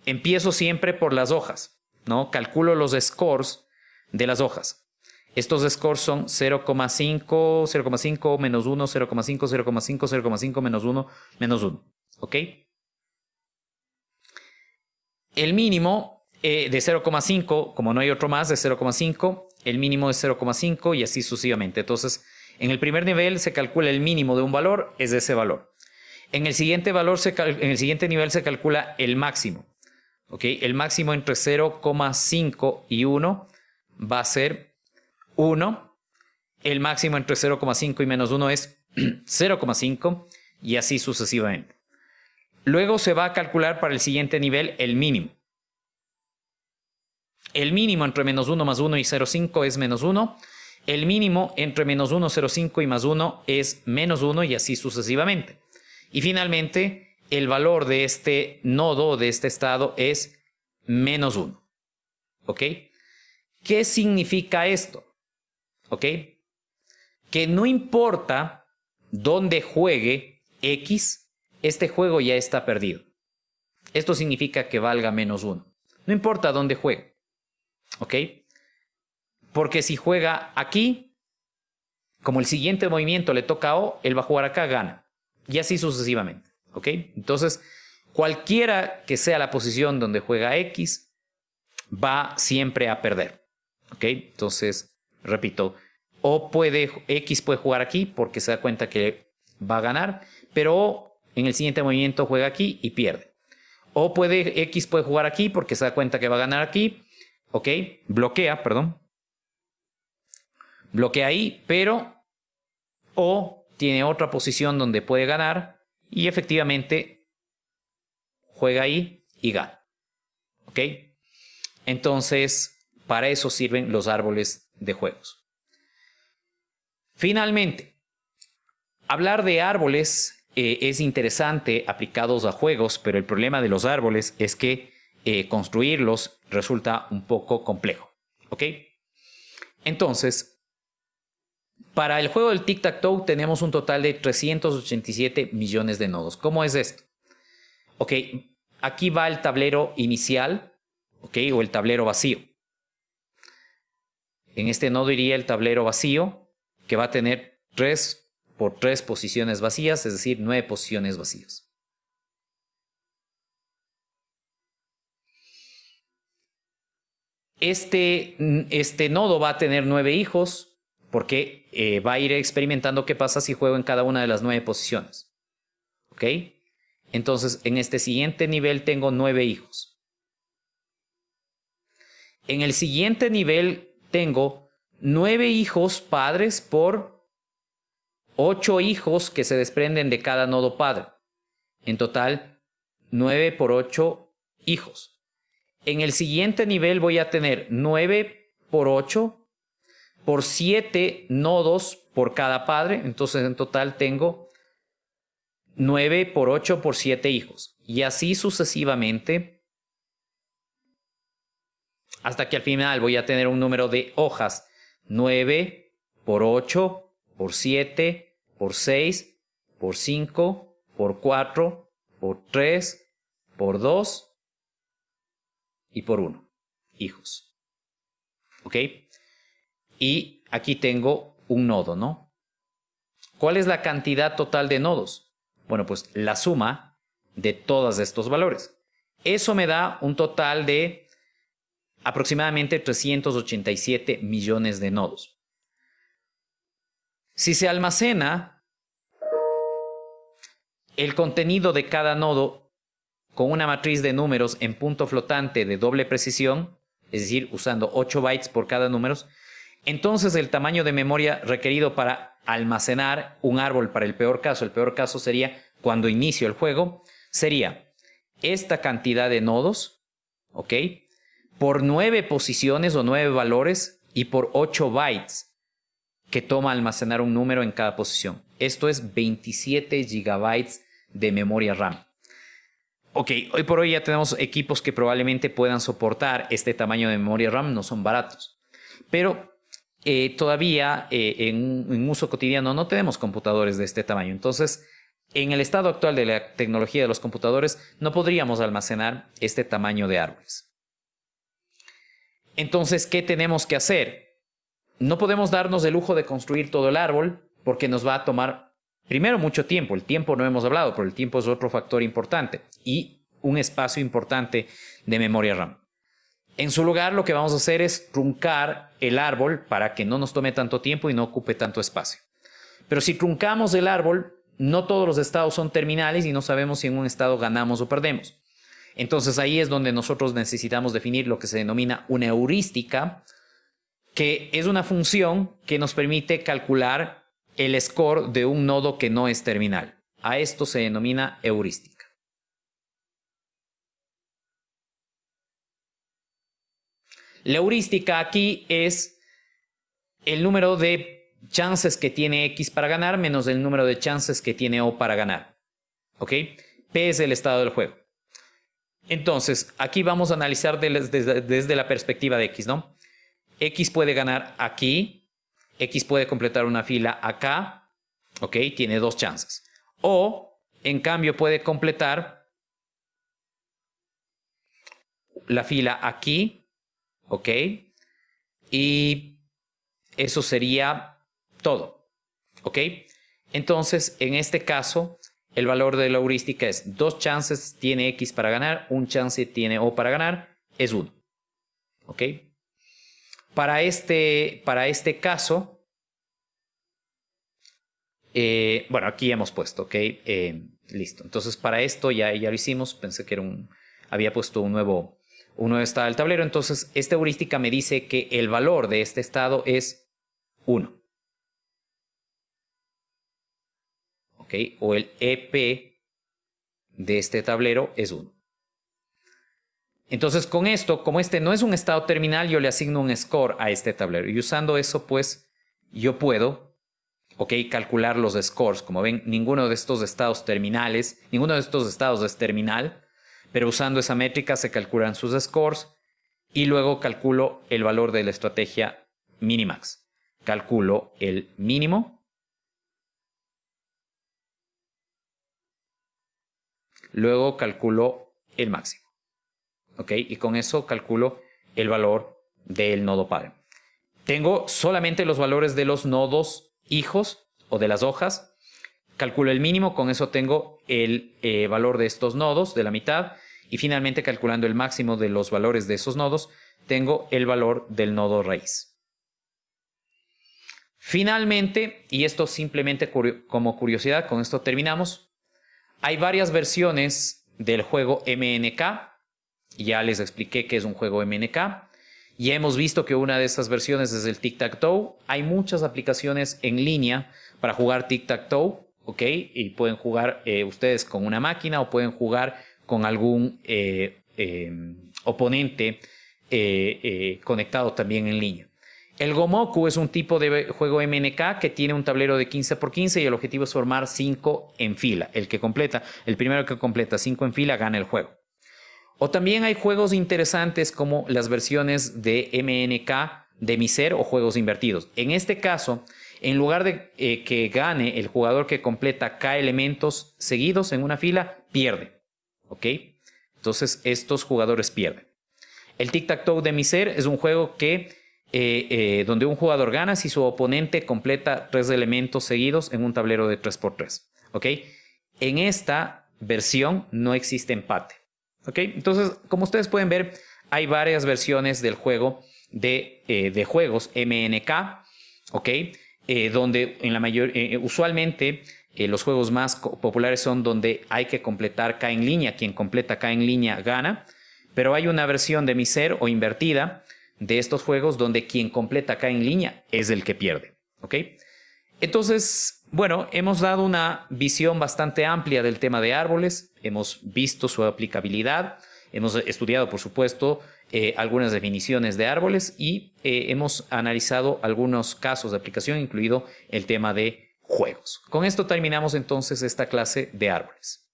empiezo siempre por las hojas, ¿no? Calculo los scores de las hojas. Estos scores son 0,5, 0,5, menos 1, 0,5, 0,5, 0,5, menos 1, menos 1. ¿Ok? El mínimo de 0,5, como no hay otro más, de 0,5. El mínimo es 0,5 y así sucesivamente. Entonces, en el primer nivel se calcula el mínimo de un valor, es de ese valor. En el siguiente nivel se calcula el máximo. ¿Okay? El máximo entre 0,5 y 1 va a ser 1. El máximo entre 0,5 y menos 1 es 0,5 y así sucesivamente. Luego se va a calcular para el siguiente nivel el mínimo. El mínimo entre menos 1 más 1 y 0,5 es menos 1. El mínimo entre menos 1, 0,5 y más 1 es menos 1 y así sucesivamente. Y finalmente, el valor de este nodo, de este estado, es menos 1. ¿Ok? ¿Qué significa esto? ¿Ok? Que no importa dónde juegue X, este juego ya está perdido. Esto significa que valga menos 1. No importa dónde juegue. ¿Ok? Porque si juega aquí, como el siguiente movimiento le toca a O, él va a jugar acá, gana. Y así sucesivamente. ¿Ok? Entonces, cualquiera que sea la posición donde juega X, va siempre a perder. ¿Ok? Entonces, repito, X puede jugar aquí porque se da cuenta que va a ganar, pero O en el siguiente movimiento juega aquí y pierde. X puede jugar aquí porque se da cuenta que va a ganar aquí. ¿Ok? Bloquea, perdón. Bloquea ahí, pero O tiene otra posición donde puede ganar y efectivamente juega ahí y gana. ¿Ok? Entonces, para eso sirven los árboles de juegos. Finalmente, hablar de árboles es interesante aplicados a juegos, pero el problema de los árboles es que construirlos resulta un poco complejo. ¿Ok? Entonces, para el juego del tic-tac-toe tenemos un total de 387 millones de nodos. ¿Cómo es esto? Ok, aquí va el tablero inicial, ok, o el tablero vacío. En este nodo iría el tablero vacío, que va a tener 3 por 3 posiciones vacías, es decir, 9 posiciones vacías. Este nodo va a tener 9 hijos, porque va a ir experimentando qué pasa si juego en cada una de las 9 posiciones. ¿Ok? Entonces, en este siguiente nivel tengo 9 hijos. En el siguiente nivel tengo 9 hijos padres por 8 hijos que se desprenden de cada nodo padre. En total, 9 por 8 hijos. En el siguiente nivel voy a tener 9 por 8 por 7 nodos por cada padre. Entonces en total tengo 9 por 8 por 7 hijos. Y así sucesivamente, hasta que al final voy a tener un número de hojas. 9 por 8 por 7 por 6 por 5 por 4 por 3 por 2 y por 1 hijos. ¿Ok? Y aquí tengo un nodo, ¿no? ¿Cuál es la cantidad total de nodos? Bueno, pues la suma de todos estos valores. Eso me da un total de aproximadamente 387 millones de nodos. Si se almacena el contenido de cada nodo con una matriz de números en punto flotante de doble precisión, es decir, usando 8 bytes por cada número, entonces el tamaño de memoria requerido para almacenar un árbol para el peor caso sería cuando inicio el juego, sería esta cantidad de nodos, ¿ok? Por 9 posiciones o 9 valores y por 8 bytes que toma almacenar un número en cada posición. Esto es 27 gigabytes de memoria RAM. Ok, hoy por hoy ya tenemos equipos que probablemente puedan soportar este tamaño de memoria RAM, no son baratos. Pero todavía en uso cotidiano no tenemos computadores de este tamaño. Entonces, en el estado actual de la tecnología de los computadores, no podríamos almacenar este tamaño de árboles. Entonces, ¿qué tenemos que hacer? No podemos darnos el lujo de construir todo el árbol porque nos va a tomar, primero, mucho tiempo. El tiempo no hemos hablado, pero el tiempo es otro factor importante y un espacio importante de memoria RAM. En su lugar, lo que vamos a hacer es truncar el árbol para que no nos tome tanto tiempo y no ocupe tanto espacio. Pero si truncamos el árbol, no todos los estados son terminales y no sabemos si en un estado ganamos o perdemos. Entonces ahí es donde nosotros necesitamos definir lo que se denomina una heurística, que es una función que nos permite calcular el score de un nodo que no es terminal. A esto se denomina heurística. La heurística aquí es el número de chances que tiene X para ganar menos el número de chances que tiene O para ganar. ¿Ok? P es el estado del juego. Entonces, aquí vamos a analizar desde la perspectiva de X, ¿no? X puede ganar aquí, X puede completar una fila acá, ¿ok? Tiene 2 chances. O, en cambio, puede completar la fila aquí, ¿ok? Y eso sería todo, ¿ok? Entonces, en este caso, el valor de la heurística es 2 chances tiene X para ganar, 1 chance tiene O para ganar, es 1, ¿ok? Para este caso, bueno, aquí hemos puesto, ¿ok? Listo. Entonces, para esto ya lo hicimos. Pensé que había puesto un nuevo estado del tablero. Entonces, esta heurística me dice que el valor de este estado es 1. ¿Ok? O el EP de este tablero es 1. Entonces, con esto, como este no es un estado terminal, yo le asigno un score a este tablero. Y usando eso, pues, yo puedo, ¿ok?, calcular los scores. Como ven, ninguno de estos estados terminales, ninguno de estos estados es terminal, pero usando esa métrica se calculan sus scores y luego calculo el valor de la estrategia minimax. Calculo el mínimo, luego calculo el máximo. ¿Ok? Y con eso calculo el valor del nodo padre. Tengo solamente los valores de los nodos hijos o de las hojas. Calculo el mínimo, con eso tengo el valor de estos nodos de la mitad. Y finalmente, calculando el máximo de los valores de esos nodos, tengo el valor del nodo raíz. Finalmente, y esto simplemente como curiosidad, con esto terminamos, hay varias versiones del juego MNK. Ya les expliqué qué es un juego MNK. Ya hemos visto que una de esas versiones es el Tic-Tac-Toe. Hay muchas aplicaciones en línea para jugar Tic-Tac-Toe, ¿ok? Y pueden jugar ustedes con una máquina o pueden jugar con algún oponente conectado también en línea. El Gomoku es un tipo de juego MNK que tiene un tablero de 15 por 15 y el objetivo es formar 5 en fila. El primero que completa 5 en fila gana el juego. O también hay juegos interesantes como las versiones de MNK de Miser o juegos invertidos. En este caso, en lugar de que gane el jugador que completa K elementos seguidos en una fila, pierde. ¿Ok? Entonces estos jugadores pierden. El Tic-Tac-Toe de Miser es un juego que donde un jugador gana si su oponente completa 3 elementos seguidos en un tablero de 3x3. ¿Ok? En esta versión no existe empate. ¿Ok? Entonces, como ustedes pueden ver, hay varias versiones del juego de juegos MNK. ¿Ok? Donde usualmente los juegos más populares son donde hay que completar K en línea. Quien completa K en línea gana. Pero hay una versión de Miser o invertida de estos juegos donde quien completa K en línea es el que pierde. ¿Ok? Entonces, bueno, hemos dado una visión bastante amplia del tema de árboles. Hemos visto su aplicabilidad. Hemos estudiado, por supuesto, algunas definiciones de árboles y hemos analizado algunos casos de aplicación, incluido el tema de juegos. Con esto terminamos entonces esta clase de árboles.